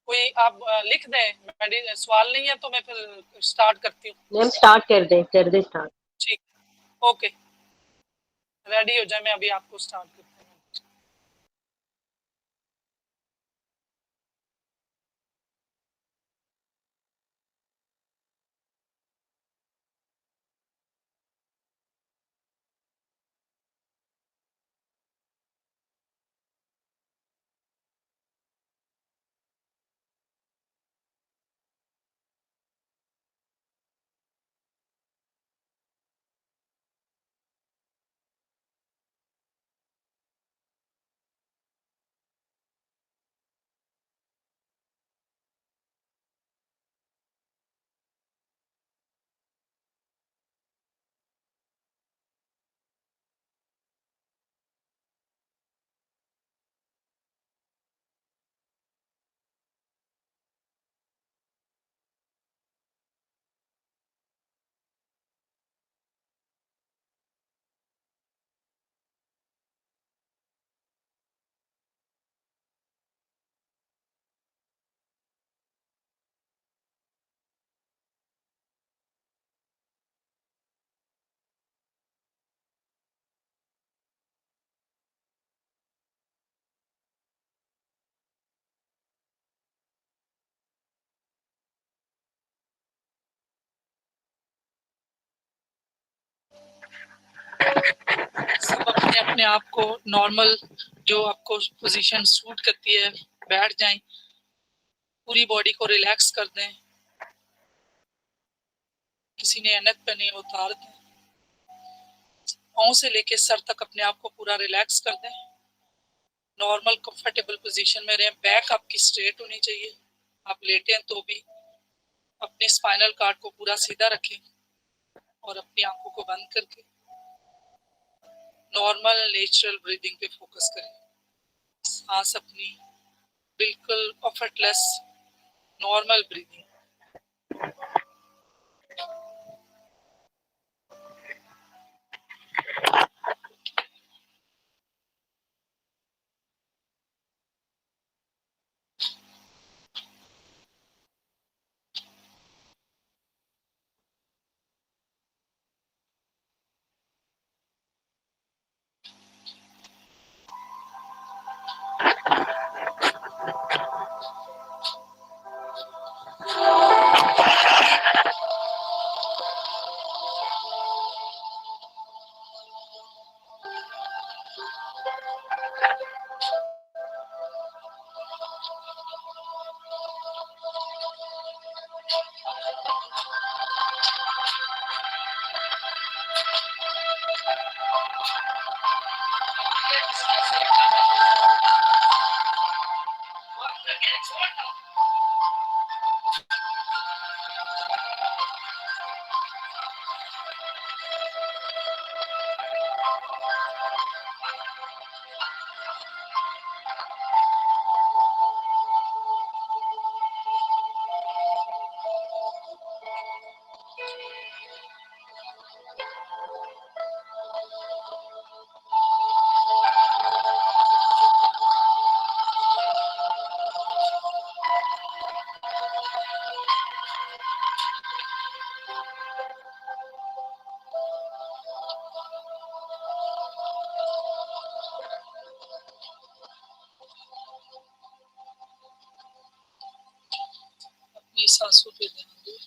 कोई आप लिख दें, सवाल नहीं है तो मैं फिर स्टार्ट करती हूँ। मैम स्टार्ट कर दे स्टार्ट। ठीक, ओके, रेडी हो जाए, मैं अभी आपको स्टार्ट करती हूँ। सब अपने अपने आप को नॉर्मल, जो आपको पोजीशन सूट करती है, बैठ जाएं, पूरी बॉडी को रिलैक्स कर दें, किसी ने एनक पे नहीं उतार दें, पाँव से लेके सर तक अपने आप को पूरा रिलैक्स कर दें, नॉर्मल कंफर्टेबल पोजीशन में रहें, बैक आपकी स्ट्रेट होनी चाहिए, आप लेटे हैं तो भी अपने स्पाइनल कार्ड को पूरा सीधा रखें और अपनी आंखों को बंद करके नॉर्मल नेचुरल ब्रीदिंग पे फोकस करें, सांस अपनी बिल्कुल एफर्टलेस नॉर्मल ब्रीदिंग। अपनी सांसों पे ध्यान दो।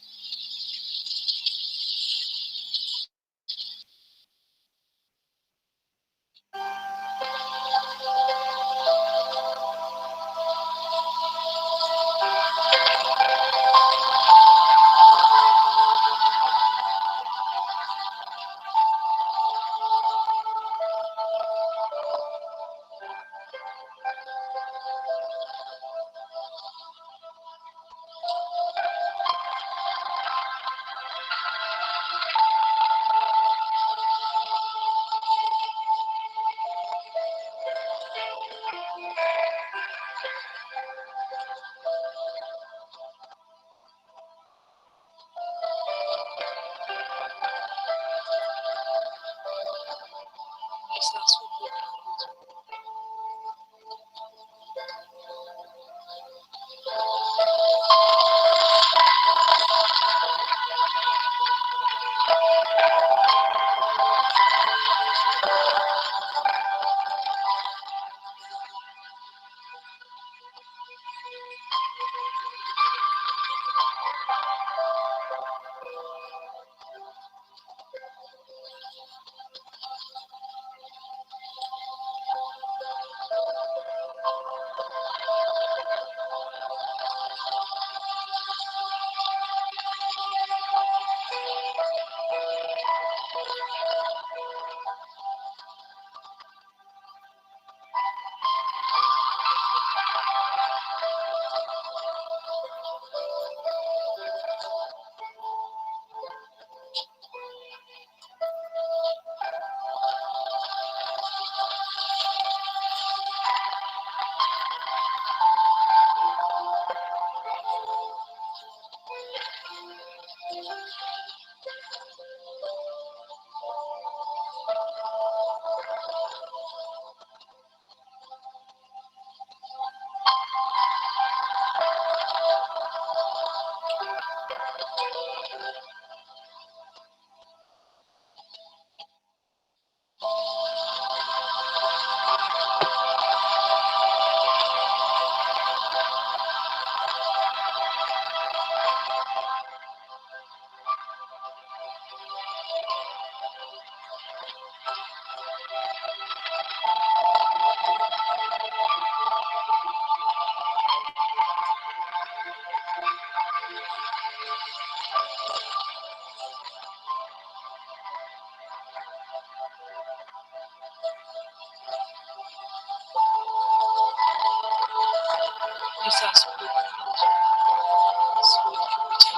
सांसों पे ध्यान दो। अपनी सांसों पे ध्यान दो। सूर्य के पीछे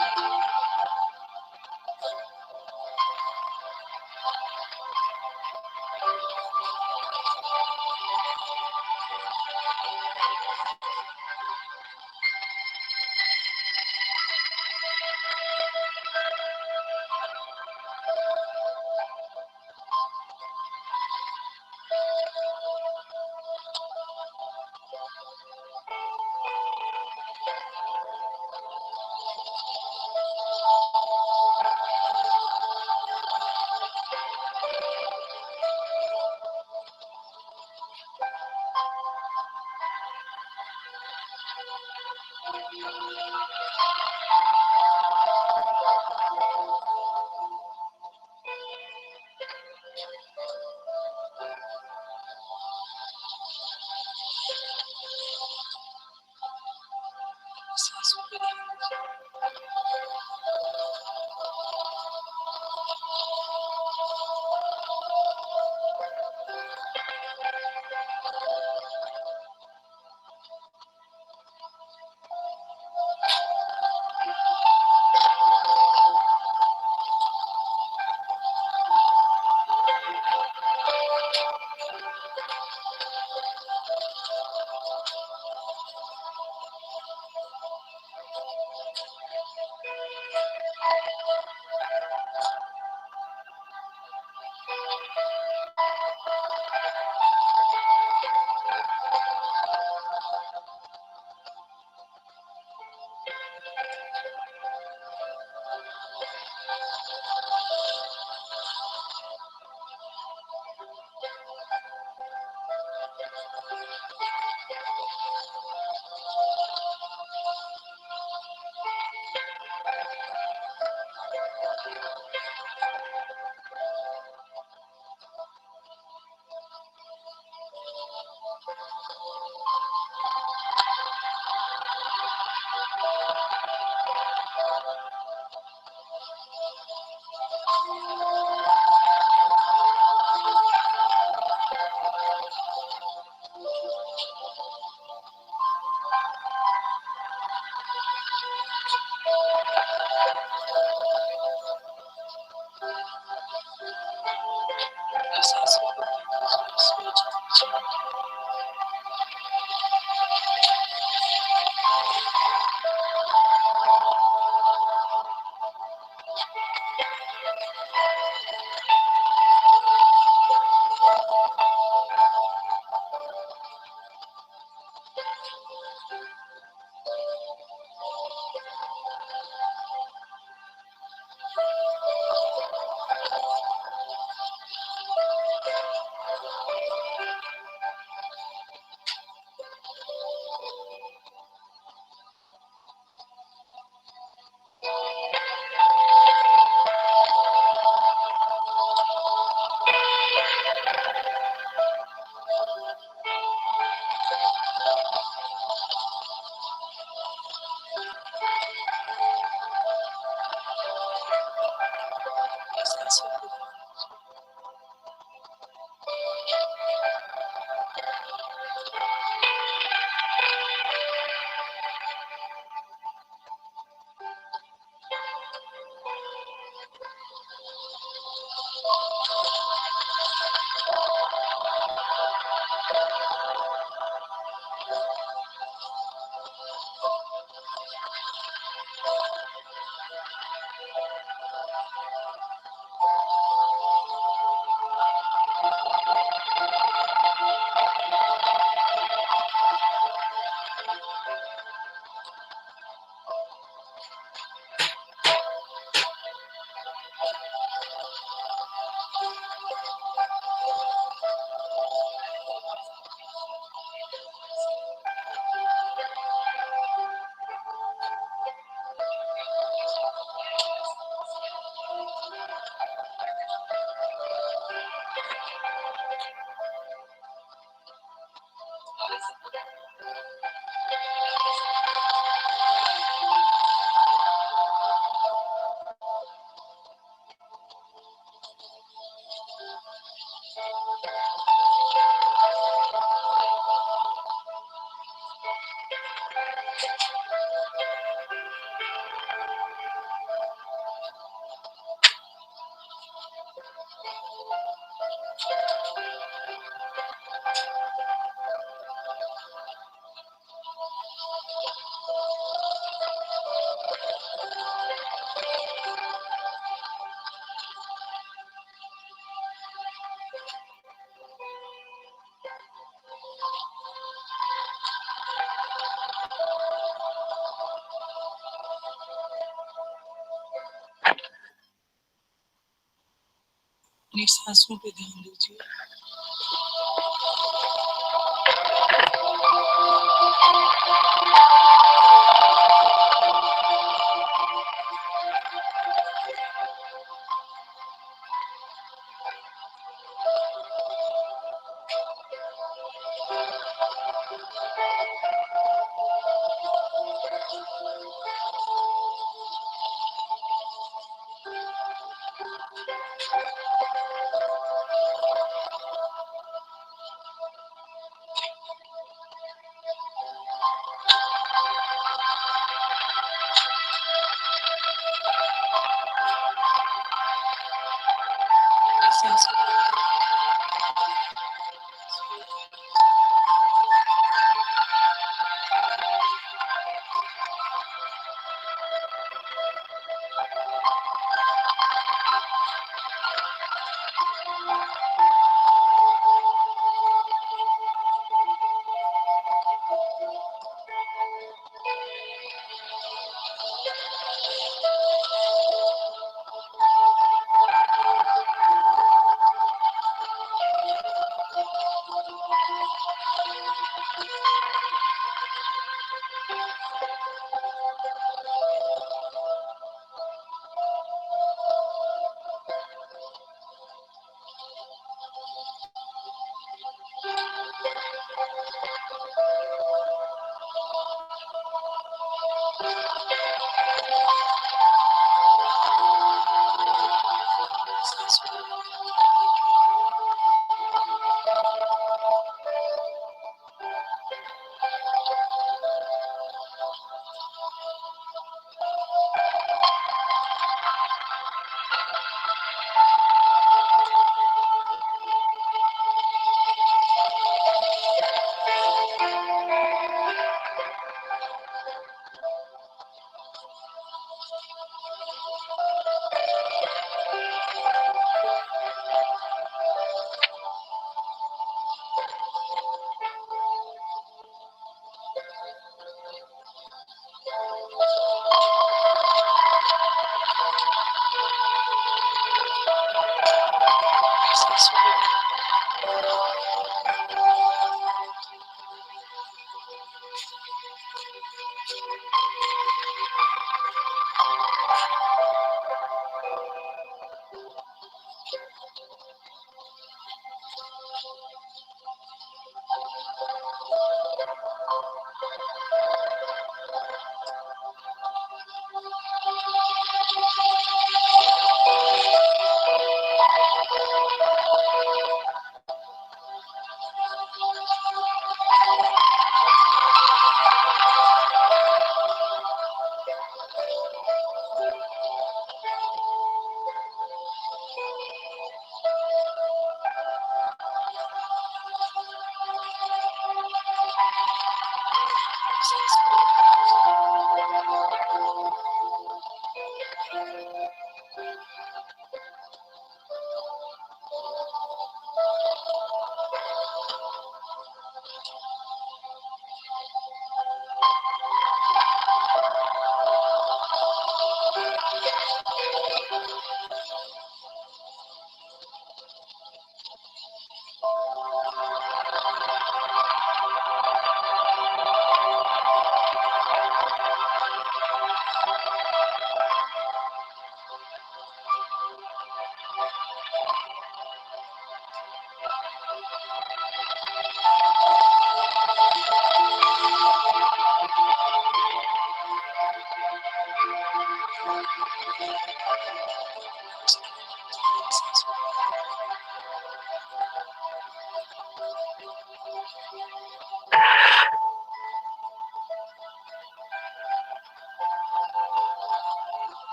अपनी सांसों पे ध्यान दीजिए।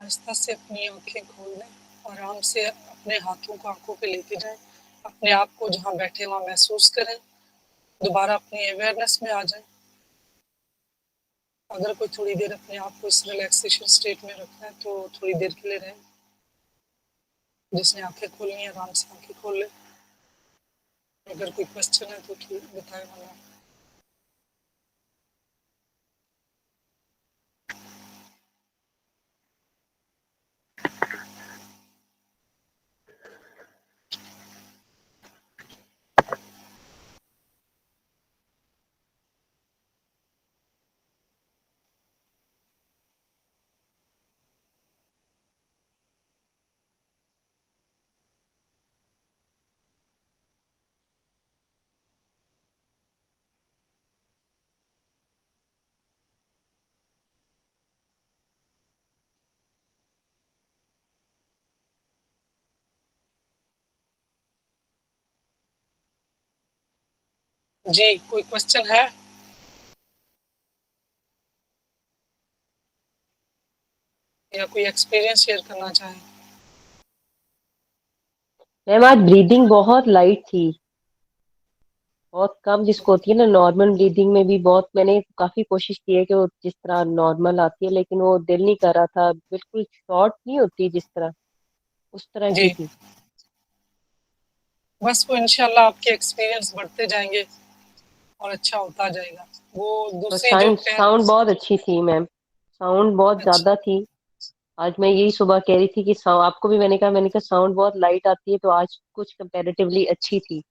आहिस्ता से अपनी आंखें खोल लें, आराम से अपने हाथों को आंखों पे लेके जाएं, अपने आप को जहाँ बैठे वहाँ महसूस करें, दोबारा अपनी अवेयरनेस में आ जाएं। अगर कोई थोड़ी देर अपने आप को इस रिलैक्सेशन स्टेट में रखना है तो थोड़ी देर के लिए रहें। जिसने आंखें खोलनी है आराम से आंखें खोल ले। अगर कोई क्वेश्चन है तो ठीक बताएं वरना जी। कोई क्वेश्चन है? या कोई एक्सपीरियंस शेयर करना चाहें? मैम आज ब्रीदिंग बहुत लाइट थी, बहुत कम जिसको होती है ना नॉर्मल ब्रीदिंग में भी बहुत, मैंने काफी कोशिश की है कि वो जिस तरह नॉर्मल आती है लेकिन वो दिल नहीं कर रहा था, बिल्कुल शॉर्ट नहीं होती जिस तरह, उस तरह की जी, थी। बस वो इंशाल्लाह आपके एक्सपीरियंस बढ़ते जाएंगे और अच्छा होता जाएगा। वो और दूसरी जो साउंड साउंड बहुत अच्छी थी मैम। साउंड बहुत अच्छा ज्यादा थी। आज मैं यही सुबह कह रही थी कि आपको भी मैंने कहा साउंड बहुत लाइट आती है, तो आज कुछ कंपैरेटिवली अच्छी थी।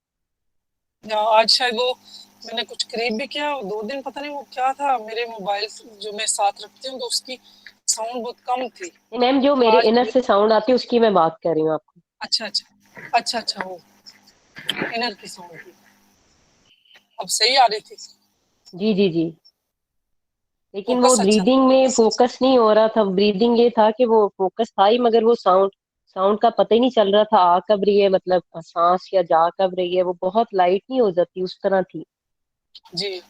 आज शायद वो मैंने कुछ करीब भी किया, 2 दिन पता नहीं वो क्या था, मेरे मोबाइल जो मैं साथ रखती हूँ तो उसकी साउंड बहुत कम थी। मैम जो तो मेरे आज इनर से साउंड आती है उसकी मैं बात कर रही हूँ आपको। अच्छा वो इनर की साउंड थी, अब सही आ रही थी। जी जी जी। लेकिन वो फोकस अच्छा ब्रीदिंग में फोकस नहीं हो रहा था। ब्रीदिंग ये था कि वो फोकस था ही, मगर वो साउंड साउंड का पता ही नहीं चल रहा था आ कब रही है, मतलब सांस या जा कब रही है, वो बहुत लाइट नहीं हो जाती उस तरह थी। जी।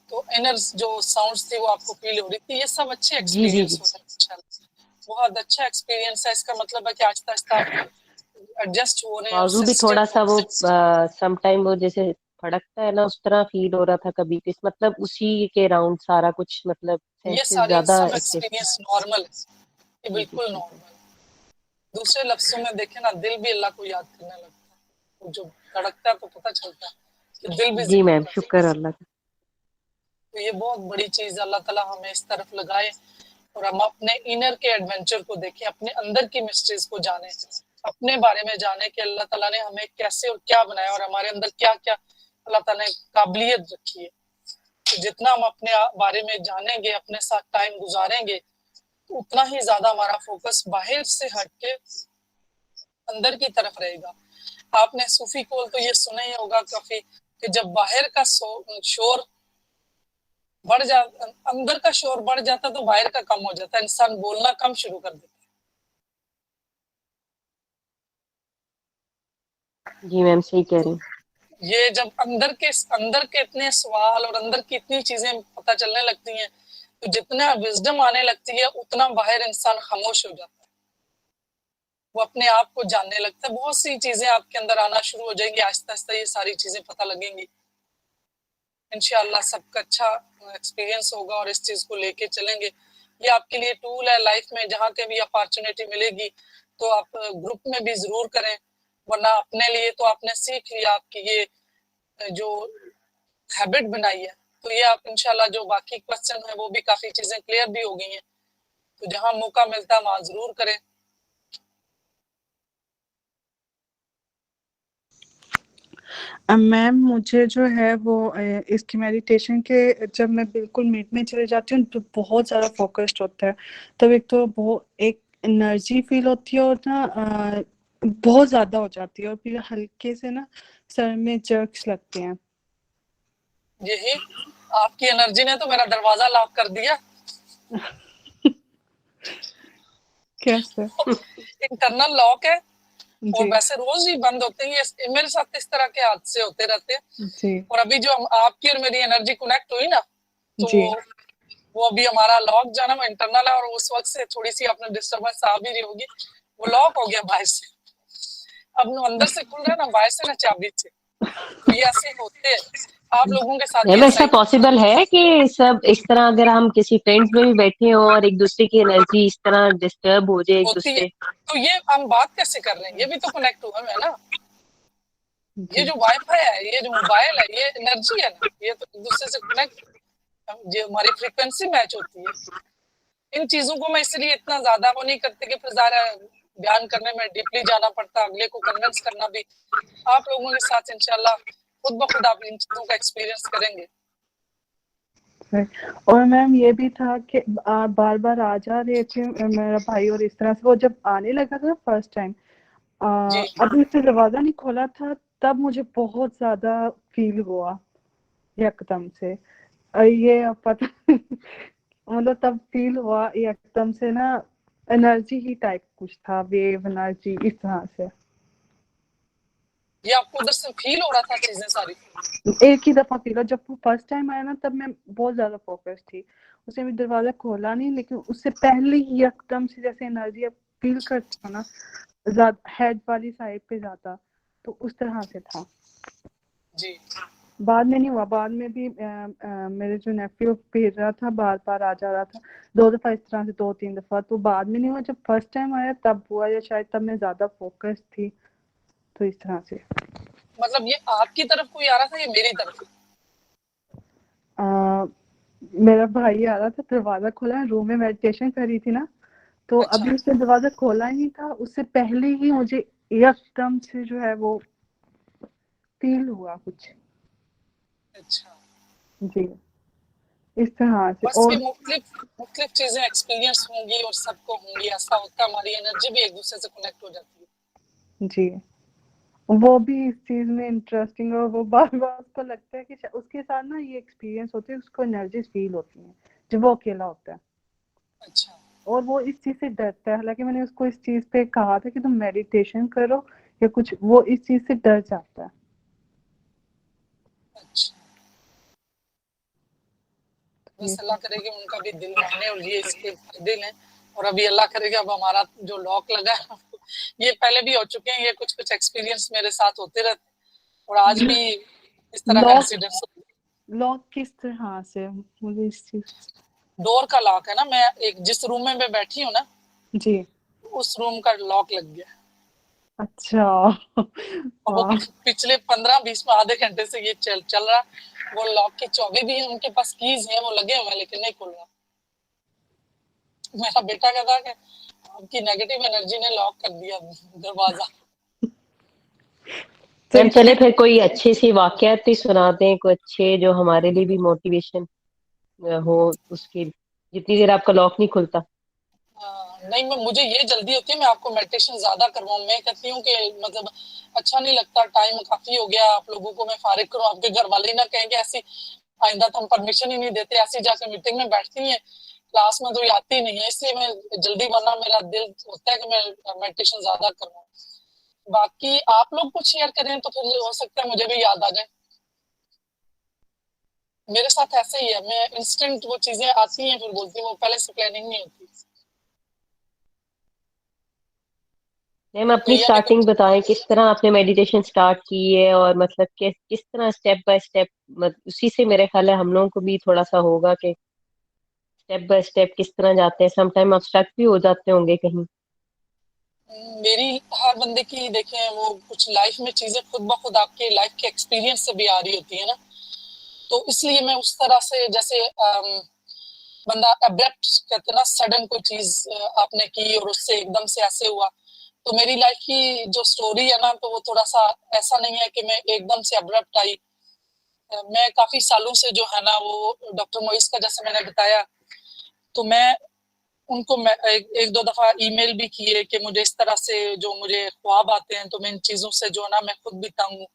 तो इनर जो साउंड्स थी वो आपको फील हो रही थी। ये सब अच्छे जी जी एक्सपीरियंस जी। होते हैं इंशाल्लाह। बहुत अच्छा एक्सपीरियंस है, इसका मतलब है कि आहिस्ता आहिस्ता आप एडजस्ट हो रहे हैं और बाजू भी थोड़ा सिस्टम सा वो सम टाइम वो जैसे फड़कता है ना, उस तरह फील हो रहा था कभी भी, मतलब उसी के राउंड सारा कुछ, मतलब ये सेंसेस सारी ज्यादा सब एक्टिव थे। एक्सपीरियंस नॉर्मल है, ये जी जी बिल्कुल जी। नॉर्मल। दूसरे लफ्जों में देखें ना, दिल भी अल्लाह को याद करने लगता है। वो जो धड़कता है तो पता चलता है कि दिल भी जी जिक्र मैम, कर रहा शुक्र अल्लाह का। है। तो ये बहुत बड़ी चीज, अल्लाह ताला हमें इस तरफ लगाए और हम अपने इनर के एडवेंचर को देखें, अपने अंदर की मिस्ट्रीज को जाने, अपने बारे में जाने कि अल्लाह ताला ने हमें कैसे और क्या बनाया और हमारे अंदर क्या क्या अल्लाह ताला ने काबिलियत रखी है। तो जितना हम अपने बारे में जानेंगे, अपने साथ टाइम गुजारेंगे, तो उतना ही ज्यादा हमारा फोकस बाहर से हटके अंदर की तरफ रहेगा। आपने सूफी कोल तो ये सुना ही होगा काफी कि जब बाहर का शोर बढ़ जा, अंदर का शोर बढ़ जाता तो बाहर का कम हो जाता, इंसान बोलना कम शुरू कर देता। जी मैम, सही कह रही तो हैं। ये जब अंदर के इतने सवाल और अंदर की इतनी चीजें पता चलने लगती हैं, तो जितना विजडम आने लगती है उतना बाहर इंसान खामोश हो जाता है, वो अपने आप को जानने लगता है। बहुत सी चीजें आपके अंदर आना शुरू हो जाएंगी, आहिस्ता आहिस्ता ये सारी चीजें पता लगेंगी। इंशाल्लाह सबका अच्छा एक्सपीरियंस होगा और इस चीज को लेके चलेंगे। ये आपके लिए टूल है लाइफ में, जहाँ के भी अपॉर्चुनिटी मिलेगी तो आप ग्रुप में भी जरूर करें, वरना अपने लिए तो आपने सीख लिया, आपकी ये जो हैबिट बनाई है। तो ये आप इंशाल्लाह जो बाकी क्वेश्चन है वो भी काफी चीजें क्लियर भी हो गई हैं, तो जहाँ मौका मिलता है वहां जरूर करें। मैम मुझे जो है वो इसकी मेडिटेशन के जब मैं बिल्कुल मिड में चले जाती हूँ तो बहुत ज़्यादा फोकस्ड होता है, तब एक तो बहुत एक एनर्जी फील होती है और ना बहुत ज़्यादा हो जाती है और फिर हल्के से ना सर में जर्क्स लगते हैं। यही आपकी एनर्जी ने तो मेरा दरवाजा लॉक कर दिया। कैसे? इंटरनल लॉक है और जी वैसे रोज ही बंद होते हैं। ये मेरे साथ इस तरह के हादसे होते रहते हैं। जी और अभी जो आपकी और मेरी एनर्जी कनेक्ट हुई ना, तो जी। वो अभी हमारा लॉक जो है ना वो इंटरनल है, और उस वक्त से थोड़ी सी आपने डिस्टर्बेंस आ भी रही होगी, वो लॉक हो गया बाहर से। अब वो अंदर से खुल रहा है ना, बाहर से ना चाबी से। तो ये ऐसे होते हैं, आप लोगों के साथ भी मैम ऐसा ऐसा ही पॉसिबल है कि सब इस तरह, अगर हम किसी फ्रेंड्स में भी बैठे हो और एक दूसरे की एनर्जी इस तरह डिस्टर्ब हो जाए एक होती है। दूसरे। तो ये हम बात कैसे कर रहे हैं, ये भी तो कनेक्ट हुआ है ना। ये जी जो वाईफाई है, ये जो मोबाइल है, ये एनर्जी है ना, ये तो एक दूसरे से कनेक्ट, जो हमारी फ्रीक्वेंसी मैच होती है। इन चीजों को मैं इसलिए इतना ज्यादा वो नहीं करती कि फिर ज्यादा बयान करने में डीपली जाना पड़ता, अगले को कन्विंस करना भी। आप लोगों के साथ इंशाल्लाह खुद ब खुद आप इन चीजों का एक्सपीरियंस करेंगे। और मैम ये भी था कि बार बार आ जा रहे थे मेरा भाई, और इस तरह से वो जब आने लगा था फर्स्ट टाइम, जी अभी उसने दरवाजा नहीं खोला था तब मुझे बहुत ज्यादा फील हुआ एकदम से। ये पता मतलब तब फील हुआ एकदम से ना, एनर्जी ही टाइप कुछ था, वेव एनर्जी इस तरह से। ये आपको उधर से फील हो रहा था चीजें सारी। एक ही दफा फील हुआ, जब वो फर्स्ट टाइम आया ना तब मैं बहुत ज्यादा फोकस थी, उसने भी दरवाजा खोला नहीं, लेकिन उससे पहले ही एकदम से जैसे एनर्जी अब फील करती हो ना, ज्यादा हेड वाली साइड पे ज्यादा, तो उस तरह से था। जी बाद में नहीं हुआ, बाद में भी मेरे जो नेफ्यू भेज रहा था बार बार आ जा रहा था, 2 दफा इस तरह से, 2-3 दफा, तो बाद में नहीं हुआ, जब फर्स्ट टाइम आया तब हुआ, या शायद तब मैं ज्यादा फोकस थी, तो इस तरह से। मतलब ये आपकी तरफ कोई आ रहा था या मेरी तरफ? आ, मेरा भाई आ रहा था, दरवाजा खोला, रूम में मेडिटेशन कर रही थी ना, तो अच्छा अभी उसने दरवाजा खोला ही नहीं था, उससे पहले ही मुझे एकदम से जो है वो फील हुआ कुछ। अच्छा, जी, इस तरह से। बस ये और मुख्तलिफ चीजें एक्सपीरियंस होंगी और सबको होंगी, ऐसा होता है, हमारी एनर्जी भी एक दूसरे से कनेक्ट हो जाती है। जी, वो भी इस चीज में इंटरेस्टिंग, और वो बार बार उसको लगता है कि उसके साथ ना ये एक्सपीरियंस होती है, उसको एनर्जी फील होती है जब वो अकेला होता है, अच्छा और वो इस चीज से डरता है। हालांकि मैंने उसको इस चीज पे कहा था कि तुम मेडिटेशन करो या कुछ, वो इस चीज से डर जाता है। अच्छा, ये बस अल्लाह करे कि उनका भी दिल माने और ये इसके फायदे लें। और अभी अल्लाह करे कि अब हमारा जो लॉक लगा है ये पहले भी हो चुके हैं, ये कुछ कुछ एक्सपीरियंस मेरे साथ होते रहते हैं, और आज भी इस तरह का लॉक इंसिडेंट। लॉक किस तरह से, मुझे इस चीज। डोर का लॉक है ना, मैं एक जिस रूम में मैं बैठी हूँ ना, जी, उस रूम का लॉक लग गया। अच्छा। और वो वाह। पिछले 15-20 में आधे घंटे से ये चल रहा। वो लॉक की चाबी भी है, उनके पास कीज है, वो लगे हुए हैं, लेकिन नहीं खुल रहा। मेरा बेटा कहता है कि आपकी नेगेटिव एनर्जी ने लॉक कर दिया दरवाजा। मैम तो चले फिर कोई अच्छी सी वाकयात ही सुना दें, कोई अच्छे जो हमारे लिए भी मोटिवेशन हो उसकी, जितनी देर आपका लॉक नहीं खुलता। नहीं, मैं मुझे ये जल्दी होती है, मैं आपको मेडिटेशन ज्यादा करवाऊं। मैं कहती हूँ कि मतलब अच्छा नहीं लगता, टाइम काफी हो गया, आप लोगों को मैं फारिग करूँ, आपके घर वाले ही ना कहेंगे ऐसी आइंदा तो हम परमिशन ही नहीं देते, ऐसी जाके मीटिंग में बैठती है, क्लास में तो ये आती नहीं है, इसलिए मैं जल्दी, वरना मेरा दिल होता है कि मैं मेडिटेशन ज्यादा करूँ। बाकी आप लोग कुछ शेयर करें तो फिर हो सकता है मुझे भी याद आ जाए। मेरे साथ ऐसे ही है, मैं इंस्टेंट वो चीजें आती हैं फिर बोलती हूँ, वो पहले से प्लानिंग नहीं होती। मैम अपनी यही है कि स्टार्टिंग कुछ बताएं, किस तरह आपने मेडिटेशन स्टार्ट की है, और मतलब किस तरह स्टेप बाय स्टेप, उसी से मेरे ख्याल है हम लोगों को भी थोड़ा सा होगा कि स्टेप बाय स्टेप किस तरह जाते हैं। समटाइम आप स्टक भी हो जाते होंगे कहीं। मेरी हर बंदे की देखें, वो कुछ लाइफ में चीजें खुद ब खुद आपके लाइफ के एक्सपीरियंस से भी आ रही होती है ना, तो इसलिए मैं उस तरह से, जैसे बंदा अब्रप्ट कहते ना, सडन कोई चीज आपने की और उससे एकदम से ऐसे हुआ, तो मेरी लाइफ की जो स्टोरी है ना, तो वो थोड़ा सा ऐसा नहीं है कि मैं एकदम से अब्रप्ट आई। मैं काफी सालों से जो है ना, वो डॉक्टर मोइस का जैसे मैंने बताया, तो मैं उनको मैं एक दो दफा ईमेल भी किए कि मुझे इस तरह से जो मुझे ख्वाब आते हैं, तो मैं इन चीजों से जो है ना, मैं खुद भी तंग हूँ।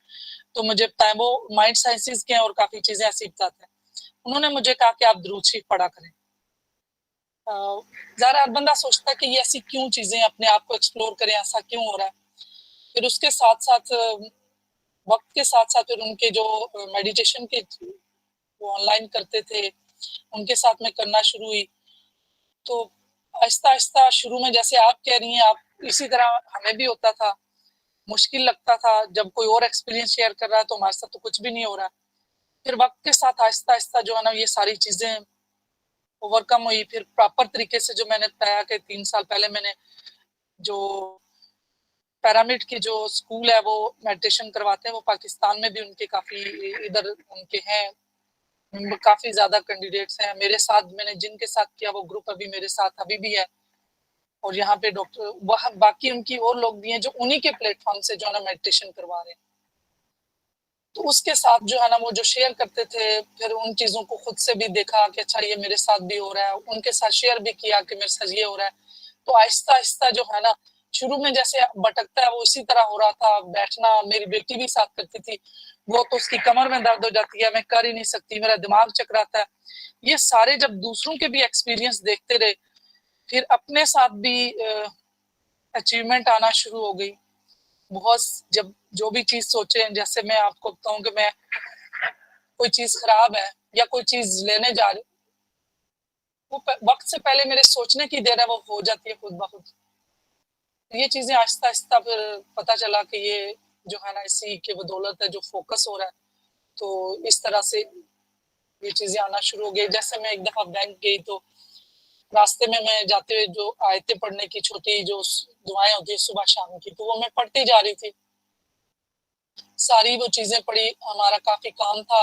तो मुझे बताएं, वो माइंड साइंसेज के हैं और काफी चीजें ऐसी बताते हैं। उन्होंने मुझे कहा कि आप दुरूद शरीफ पढ़ा करें। ज़ाहिर हर बंदा सोचता है कि ये ऐसी क्यों चीजें, अपने आप को एक्सप्लोर करें, ऐसा क्यों हो रहा है। फिर उसके साथ साथ वक्त के साथ साथ फिर उनके जो मेडिटेशन के वो ऑनलाइन करते थे, उनके साथ में करना शुरू हुई। तो आहिस्ता आहिस्ता शुरू में जैसे आप कह रही हैं, आप इसी तरह हमें भी होता था, मुश्किल लगता था जब कोई और एक्सपीरियंस शेयर कर रहा है तो हमारे साथ तो कुछ भी नहीं हो रहा। फिर वक्त के साथ आहिस्ता आहिस्ता जो है ना, ये सारी चीजें ओवरकम हुई। फिर प्रॉपर तरीके से, जो मैंने बताया कि 3 साल पहले मैंने जो पैरामिड की जो स्कूल है वो मेडिटेशन करवाते हैं, वो पाकिस्तान में भी उनके काफी इधर उनके हैं, काफी ज्यादा कैंडिडेट्स हैं। मेरे साथ मैंने जिनके साथ किया वो ग्रुप अभी मेरे साथ अभी भी है, और यहाँ पे डॉक्टर वह बाकी उनकी और लोग भी हैं जो उन्हीं के प्लेटफॉर्म से जो है ना मेडिटेशन करवा रहे हैं। तो उसके साथ जो है ना, वो जो शेयर करते थे, फिर उन चीजों को खुद से भी देखा कि अच्छा ये मेरे साथ भी हो रहा है, उनके साथ शेयर भी किया कि मेरे साथ ये हो रहा है। तो आहिस्ता आहिस्ता जो है ना, शुरू में जैसे भटकता है वो इसी तरह हो रहा था। बैठना, मेरी बेटी भी साथ करती थी, वो तो उसकी कमर में दर्द हो जाती है, मैं कर ही नहीं सकती, मेरा दिमाग चकराता है। ये सारे जब दूसरों के भी एक्सपीरियंस देखते रहे, फिर अपने साथ भी अचीवमेंट आना शुरू हो गई। बहुत जब जो भी चीज सोचे, जैसे मैं आपको बताऊं कि मैं कोई चीज खराब है या कोई चीज लेने जा रही, वो वक्त से पहले मेरे सोचने की देर है, वो हो जाती है खुद ब खुद। ये चीजें आहिस्ता आहिस्ता फिर पता चला कि ये जो है ना, इसी के बदौलत है जो फोकस हो रहा है। तो इस तरह से ये चीजें आना शुरू हो गई। जैसे मैं एक दफा बैंक गई, तो रास्ते में मैं जाते हुए जो आयतें पढ़ने की छोटी जो दुआएं होती है सुबह शाम की, तो वो मैं पढ़ती जा रही थी। सारी वो चीजें पढ़ी, हमारा काफी काम था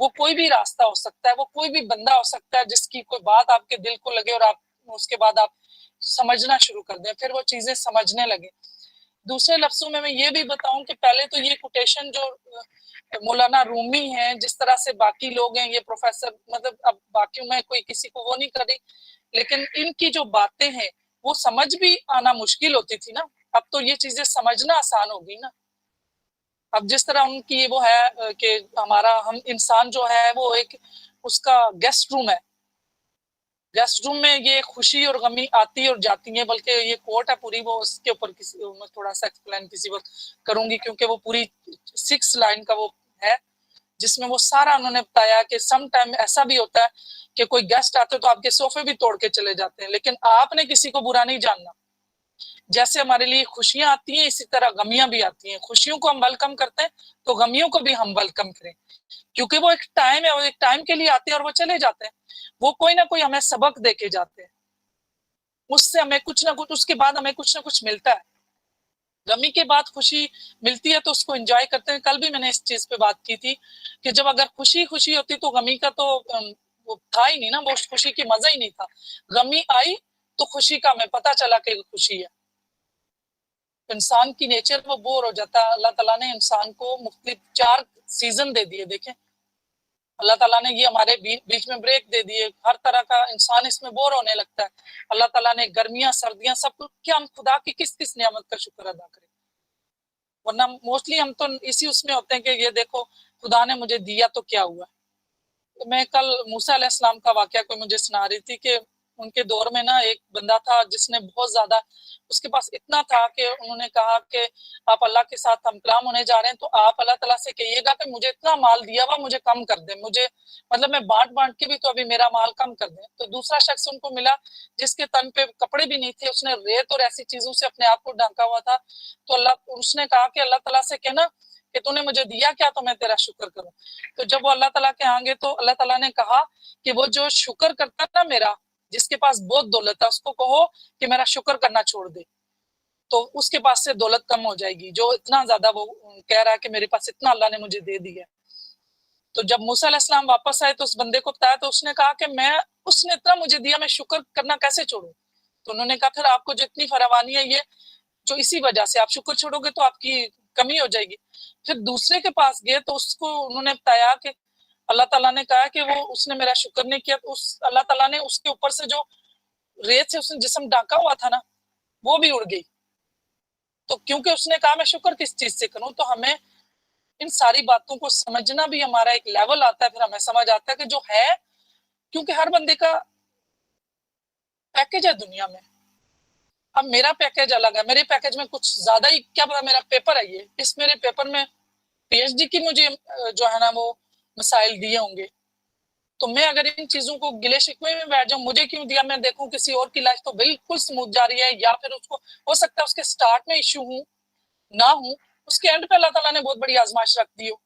वो कोई भी रास्ता हो सकता है, वो कोई भी बंदा हो सकता है जिसकी कोई बात आपके दिल को लगे और आप उसके बाद आप समझना शुरू कर दें, फिर वो चीजें समझने लगे। दूसरे लफ्जों में मैं ये भी बताऊं कि पहले तो ये कोटेशन जो मौलाना रूमी हैं, जिस तरह से बाकी लोग हैं, ये प्रोफेसर, मतलब अब बाकी में कोई किसी को वो नहीं कर रही, लेकिन इनकी जो बातें हैं वो समझ भी आना मुश्किल होती थी ना, अब तो ये चीजें समझना आसान होगी ना। अब जिस तरह उनकी वो है कि हमारा हम इंसान जो है वो एक उसका गेस्ट रूम है, गेस्ट रूम में ये खुशी और गमी आती और जाती है, बल्कि ये कोट है पूरी, वो उसके ऊपर किसी मैं थोड़ा सा एक्सप्लेन किसी वक्त करूंगी, क्योंकि वो पूरी 6 लाइन का वो है जिसमें वो सारा उन्होंने बताया कि सम टाइम ऐसा भी होता है कि कोई गेस्ट आते तो आपके सोफे भी तोड़ के चले जाते हैं, लेकिन आपने किसी को बुरा नहीं जानना। जैसे हमारे लिए खुशियां आती हैं इसी तरह गमियां भी आती हैं, खुशियों को हम वेलकम करते हैं तो गमियों को भी हम वेलकम करें, क्योंकि वो एक टाइम है, वो एक टाइम के लिए आते हैं और वो चले जाते हैं, वो कोई ना कोई हमें सबक दे के जाते हैं, उससे हमें कुछ ना कुछ, उसके बाद हमें कुछ ना कुछ मिलता है। गमी के बाद खुशी मिलती है तो उसको एंजॉय करते हैं। कल भी मैंने इस चीज पे बात की थी कि जब अगर खुशी खुशी होती तो गमी का तो वो था ही नहीं ना, वो खुशी की मजा ही नहीं था। गमी आई तो खुशी का हमें पता चला कि खुशी है। इंसान की नेचर वो बोर हो जाता है। अल्लाह ताला ने इंसान को मुख्तलिफ 4 सीजन दे दिए, देखें अल्लाह ताला ने ये हमारे बीच में ब्रेक दे दिए, हर तरह का इंसान इसमें बोर होने लगता है। अल्लाह ताला ने गर्मियां सर्दियां सब कुछ, क्या हम खुदा की किस किस नियामत का शुक्र अदा करें, वरना मोस्टली हम तो इसी उसमें होते हैं कि ये देखो खुदा ने मुझे दिया तो क्या हुआ। तो मैं कल मूसा अलैहिस्सलाम का वाकया कोई मुझे सुना रही थी कि उनके दौर में ना एक बंदा था जिसने बहुत ज्यादा, उसके पास इतना था कि उन्होंने कहा कि आप अल्लाह के साथ हम कलाम होने जा रहे हैं तो आप अल्लाह ताला से कहिएगा कि मुझे इतना माल दिया हुआ मुझे कम कर दे, मुझे मतलब मैं बांट बांट के भी तो अभी मेरा माल कम कर दे। तो दूसरा शख्स उनको मिला जिसके तन पे कपड़े भी नहीं थे, उसने रेत और ऐसी चीजों से अपने आप को ढांका हुआ था। तो अल्लाह, उसने कहा कि अल्लाह ताला से कहना कि तूने मुझे दिया क्या तो मैं तेरा शुक्र करूं। तो जब वो अल्लाह ताला के आएंगे तो अल्लाह ताला ने कहा कि वो जो शुक्र करता है ना मेरा, जिसके पास बहुत दौलत है, उसको कहो कि मेरा शुक्र करना छोड़ दे, तो उसके पास से दौलत कम हो जाएगी, जो इतना ज्यादा वो कह रहा है कि मेरे पास इतना अल्लाह ने मुझे दे दिया। तो जब मूसा अलैहिस्सलाम वापस आए तो उस बंदे को बताया तो उसने कहा कि मैं, उसने इतना मुझे दिया, मैं शुक्र करना कैसे छोड़ूं। तो उन्होंने कहा फिर आपको जो इतनी फरावानी है ये जो इसी वजह से आप शुक्र छोड़ोगे तो आपकी कमी हो जाएगी। फिर दूसरे के पास गए तो उसको उन्होंने बताया कि अल्लाह ताला ने कहा कि वो उसने मेरा शुक्र नहीं किया, तो उस अल्लाह ताला ने उसके ऊपर से जो रेत से उसने जिस्म ढांका हुआ था ना वो भी उड़ गई। तो क्योंकि उसने कहा मैं शुक्र किस चीज से करूं। तो हमें इन सारी बातों को समझना भी, हमारा एक लेवल आता है, फिर हमें समझ आता है कि जो है, क्योंकि हर बंदे का पैकेज है दुनिया में। अब मेरा पैकेज अलग है, मेरे पैकेज में कुछ ज्यादा ही, क्या पता मेरा पेपर है ये, इस मेरे पेपर में पीएचडी की मुझे जो है ना वो मसाइल दिए होंगे, तो मैं अगर इन चीजों को गिले शिकवे में बैठ जाऊं, मुझे क्यों दिया, मैं देखूं किसी और की लाइफ तो बिल्कुल स्मूथ जा रही है, या फिर उसको हो सकता है उसके स्टार्ट में इश्यू हूं ना हूं, उसके एंड पे अल्लाह ताला ने बहुत बड़ी आजमाइश रख दी हो,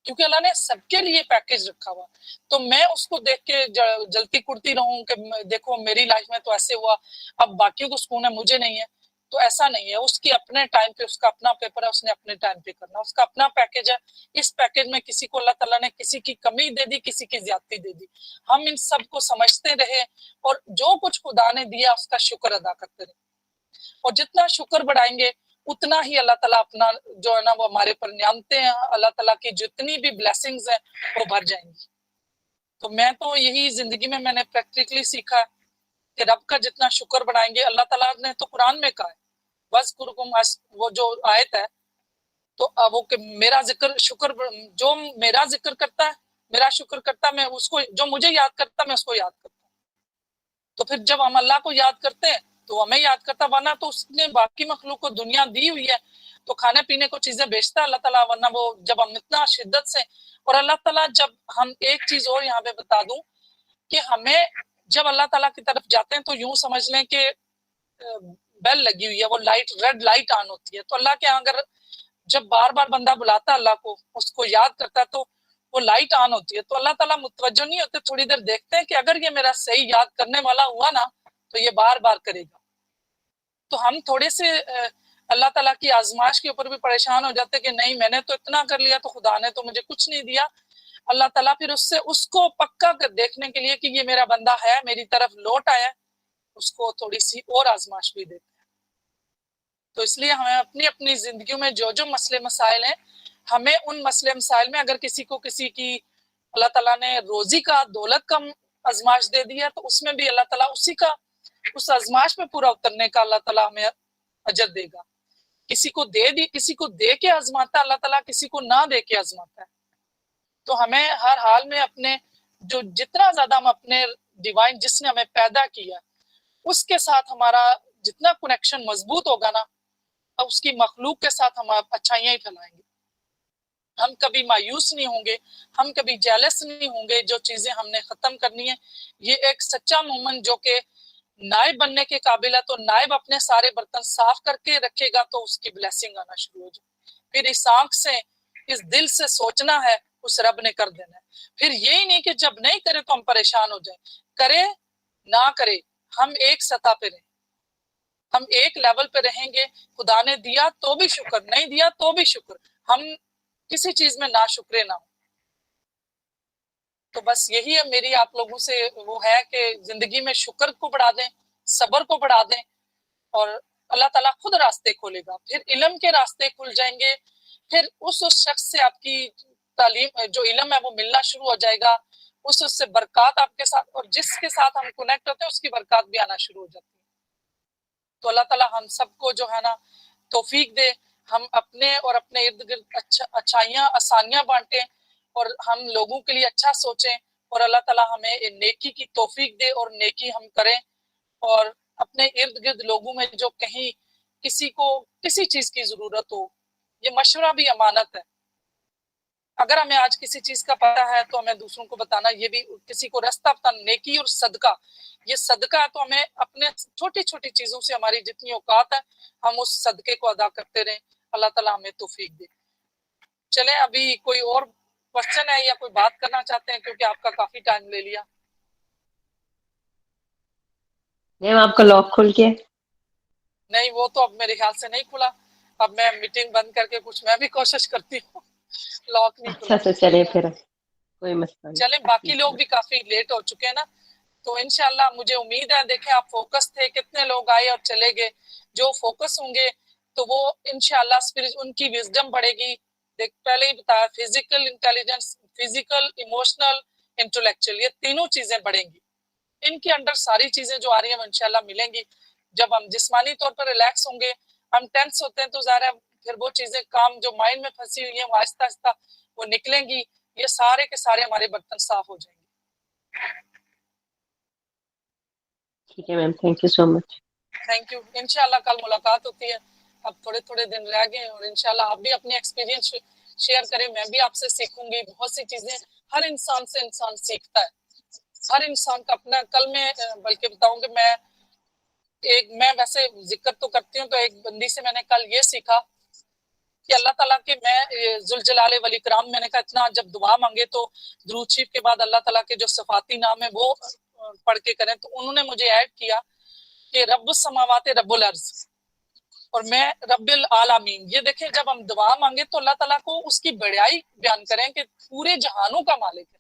क्योंकि अल्लाह ने सबके लिए पैकेज रखा हुआ। तो मैं उसको देख के जलती कुड़ती रहूं कि देखो मेरी लाइफ में तो ऐसे हुआ, अब बाकियों को सुकून है मुझे नहीं है, तो ऐसा नहीं है। उसकी अपने टाइम पे उसका अपना पेपर है, उसने अपने टाइम पे करना, उसका अपना पैकेज है। इस पैकेज में किसी को अल्लाह ताला ने किसी की कमी दे दी, किसी की ज्यादती दे दी। हम इन सब को समझते रहे और जो कुछ खुदा ने दिया उसका शुक्र अदा करते रहे, और जितना शुक्र बढ़ाएंगे उतना ही अल्लाह ताला अपना जो है ना वो हमारे पर नियामतें हैं, अल्लाह ताला की जितनी भी ब्लेसिंग्स हैं वो बढ़ जाएंगी। तो मैं तो यही जिंदगी में मैंने प्रैक्टिकली सीखा है कि रब का जितना शुक्र बढ़ाएंगे, अल्लाह ताला ने तो कुरान में कहा है वज़्कुरुकुम, वो जो आयत है, तो वो कि मेरा जिक्र, शुक्र जो मेरा जिक्र करता है, मेरा शुक्र करता है, मैं उसको, जो मुझे याद करता है मैं उसको याद करता हूँ। तो फिर जब हम अल्लाह को याद करते हैं तो हमें याद करता, वरना तो उसने बाकी मखलूक को दुनिया दी हुई है तो खाने पीने को चीजें बेचता है अल्लाह ताला, वरना वो जब हम इतना शिद्दत से, और अल्लाह ताला जब हम एक चीज और यहाँ पे बता दूं कि हमें जब अल्लाह ताला की तरफ जाते हैं तो यूं समझ लें कि बेल लगी हुई है, वो लाइट, रेड लाइट ऑन होती है। तो अल्लाह के यहाँ अगर जब बार बार बंदा बुलाता है अल्लाह को, उसको याद करता है, तो वो लाइट ऑन होती है। तो अल्लाह ताला मुतवज्जो नहीं होते, थोड़ी देर देखते हैं कि अगर ये मेरा सही याद करने वाला हुआ ना तो ये बार बार करेगा। तो हम थोड़े से अल्लाह ताला की आजमाइश के ऊपर भी परेशान हो जाते कि नहीं मैंने तो इतना कर लिया तो खुदा ने तो मुझे कुछ नहीं दिया। अल्लाह ताला फिर उससे उसको पक्का कर देखने के लिए कि ये मेरा बंदा है, मेरी तरफ लौट आया, उसको थोड़ी सी और आजमाइश भी देते हैं। तो इसलिए हमें अपनी अपनी जिंदगी में जो जो मसले मसाइल हैं, हमें उन मसले मसाइल में अगर किसी को किसी की अल्लाह ताला ने रोजी का दौलत का आजमाइश दे दिया तो उसमें भी अल्लाह ताला उसी का उस आजमाइश में पूरा उतरने का अल्लाह ताला हमें अजर देगा। किसी को दे के आजमाता है अल्लाह ताला, किसी को ना दे के आजमाता है। तो हमें हर हाल में अपने जो जितना ज्यादा हम अपने डिवाइन जिसने हमें पैदा किया उसके साथ हमारा जितना कनेक्शन मजबूत होगा ना, अब उसकी मखलूक के साथ हम अच्छाइयां ही फैलाएंगे। हम कभी मायूस नहीं होंगे, हम कभी जेलस नहीं होंगे। जो चीजें हमने खत्म करनी है, ये एक सच्चा मोमन जो कि नायब बनने के काबिल है, तो नायब अपने सारे बर्तन साफ करके रखेगा तो उसकी ब्लेसिंग आना शुरू हो जाए। फिर इस आंख से इस दिल से सोचना है, उस रब ने कर देना है। फिर यही नहीं कि जब नहीं करे तो हम परेशान हो जाए, करे ना करे हम एक सतह पे रहें, हम एक लेवल पे रहेंगे। खुदा ने दिया तो भी शुक्र, नहीं दिया तो भी शुक्र, हम किसी चीज में ना शुक्रे ना हो। तो बस यही है मेरी आप लोगों से वो है कि जिंदगी में शुक्र को बढ़ा दें, सब्र को बढ़ा दें और अल्लाह ताला खुद रास्ते खोलेगा। फिर इल्म के रास्ते खुल जाएंगे, फिर उस शख्स से आपकी तालीम जो इल्म है वो मिलना शुरू हो जाएगा, उससे बरकत आपके साथ, और जिसके साथ हम कनेक्ट होते हैं उसकी बरकत भी आना शुरू हो जाती है। तो अल्लाह ताला हम सबको जो है ना तौफीक दे, हम अपने और अपने इर्द गिर्द अच्छाइयाँ आसानियाँ बांटें और हम लोगों के लिए अच्छा सोचें, और अल्लाह ताला हमें नेकी की तौफीक दे और नेकी हम करें। और अपने इर्द गिर्द लोगों में जो कहीं किसी को किसी चीज की जरूरत हो, ये मशवरा भी अमानत है। अगर हमें आज किसी चीज का पता है तो हमें दूसरों को बताना, ये भी किसी को रास्ता बताना। नेकी और सदका, ये सदका है, तो हमें अपने छोटी छोटी चीजों से हमारी जितनी औकात है हम उस सदके को अदा करते रहें। अल्लाह ताला हमें तौफीक दे। चले अभी कोई और क्वेश्चन है या कोई बात करना चाहते हैं, क्योंकि आपका काफी टाइम ले लिया। मैम आपका लॉक खुल के? नहीं, वो तो अब मेरे ख्याल से नहीं खुला। अब मैं मीटिंग बंद करके कुछ मैं भी कोशिश करती हूँ, लॉक नहीं खुला। अच्छा चले फिर कोई मसला नहीं। चले, बाकी लोग भी काफी लेट हो चुके हैं ना, तो इंशाल्लाह मुझे उम्मीद है, देखें आप फोकस थे, कितने लोग आए और चले गए। जो फोकस होंगे तो वो इंशाल्लाह स्पिरिट उनकी विजडम बढ़ेगी। देख पहले ही बताया, physical intelligence, physical, emotional, intellectual, ये तीनों चीजें बढ़ेंगी। इनके अंदर सारी चीजें जो आ रही है इंशाल्लाह मिलेंगी। जब हम जिस्मानी तौर पर रिलैक्स होंगे, हम टेंस होते हैं तो ज़ाहिर है फिर वो चीजें काम जो माइंड में फंसी हुई है वो आहिस्ता आहिस्ता वो निकलेंगी। ये सारे के सारे हमारे बर्तन साफ हो जाएंगे। ठीक है ma'am, thank you so much. Thank you. इंशाल्लाह कल मुलाकात होती है। अब थोड़े थोड़े दिन रह गए और इंशाल्लाह आप भी अपनी एक्सपीरियंस शेयर करें, मैं भी आपसे सीखूंगी बहुत सी चीजें। हर इंसान से इंसान सीखता है, हर इंसान का अपना। कल मैं बल्कि बताऊं कि मैं वैसे जिक्र तो करती हूँ, तो एक बंदी से मैंने कल ये सीखा कि अल्लाह ताला के मैं जुलजलाले वली कराम, मैंने कहा इतना जब दुआ मांगे तो दुरूद शरीफ के बाद अल्लाह ताला के जो सफाती नाम है वो पढ़ के करें। तो उन्होंने मुझे ऐड किया कि रब्बुस समावात रब्बुल अर्ज और मैं रब्बिल आलमीन। ये देखें, जब हम दुआ मांगे तो अल्लाह ताला को उसकी बड़ाई बयान करें कि पूरे जहानों का मालिक है।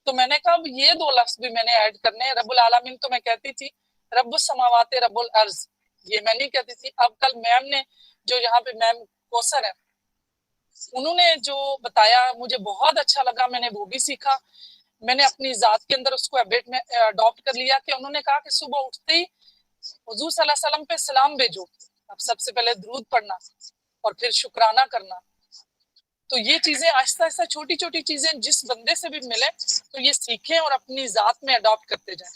तो मैंने कहा ये दो लफ्ज भी मैंने ऐड करने हैं। रब्बुल आलमीन तो मैं कहती थी, रब्बुस समावात रब्बुल अर्ज ये मैं नहीं कहती थी। अब कल मैम ने जो यहाँ पे मैम कौसर है, उन्होंने जो बताया मुझे बहुत अच्छा लगा, मैंने वो भी सीखा। मैंने अपनी जात के अंदर उसको हैबिट में अडॉप्ट कर लिया कि उन्होंने कहा कि सुबह उठते ही हुजूर सल्लल्लाहु अलैहि वसल्लम पे सलाम भेजो। अब सबसे पहले दुरूद पढ़ना और फिर शुक्राना करना। तो ये चीजें आहिस्ता आहिस्ता छोटी छोटी चीजें जिस बंदे से भी मिले तो ये सीखें और अपनी जात में अडॉप्ट करते जाएं,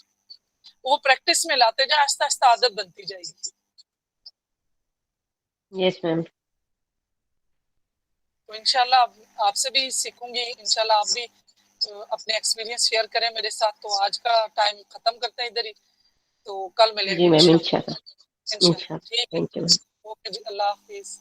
वो प्रैक्टिस में लाते जाएं, आहिस्ता आहिस्ता आदत बनती जाएगी। Yes ma'am. तो इंशाल्लाह आपसे भी सीखूंगी, इंशाल्लाह आप भी अपने एक्सपीरियंस शेयर करें मेरे साथ। तो आज का टाइम खत्म करते हैं इधर ही, तो कल मिलेंगे जी मैम, इंशाल्लाह। इंशाल्लाह। ठीक है, थैंक यू। ओके जी, अल्लाह हाफिज।